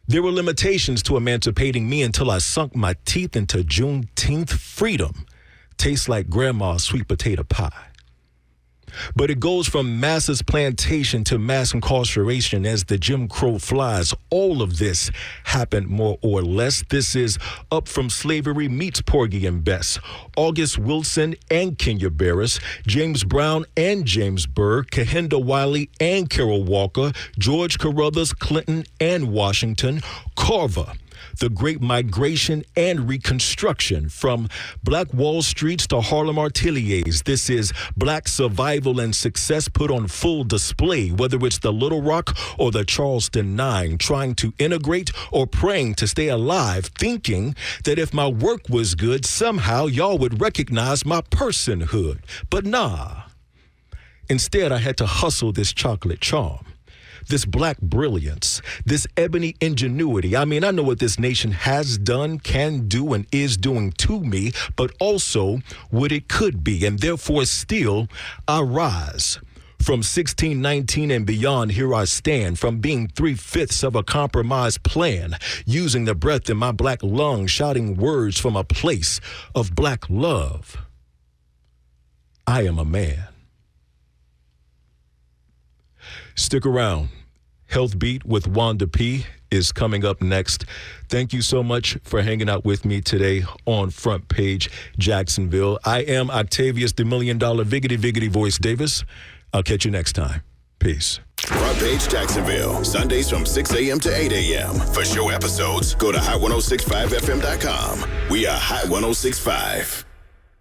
There were limitations to emancipating me until I sunk my teeth into Juneteenth freedom. Tastes like grandma's sweet potato pie. But it goes from masses plantation to mass incarceration as the Jim Crow flies. All of this happened more or less. This is Up From Slavery meets Porgy and Bess, August Wilson and Kenya Barris, James Brown and James Burr, Kehinde Wiley and Carol Walker, George Carruthers, Clinton and Washington, Carver, the Great Migration and Reconstruction, from Black Wall Streets to Harlem Arteliers. This is Black survival and success put on full display, whether it's the Little Rock or the Charleston Nine, trying to integrate or praying to stay alive, thinking that if my work was good, somehow y'all would recognize my personhood. But nah. Instead, I had to hustle this chocolate charm, this black brilliance, this ebony ingenuity. I mean, I know what this nation has done, can do, and is doing to me, but also what it could be. And therefore, still, I rise. From 1619 and beyond, here I stand, from being 3/5 of a compromised plan, using the breath in my black lungs, shouting words from a place of black love. I am a man. Stick around. Health Beat with Wanda P is coming up next. Thank you so much for hanging out with me today on Front Page Jacksonville. I am Octavius, the $1 Million Viggity Voice Davis. I'll catch you next time. Peace. Front Page Jacksonville, Sundays from 6 a.m. to 8 a.m. For show episodes, go to hot1065fm.com. We are Hot 1065.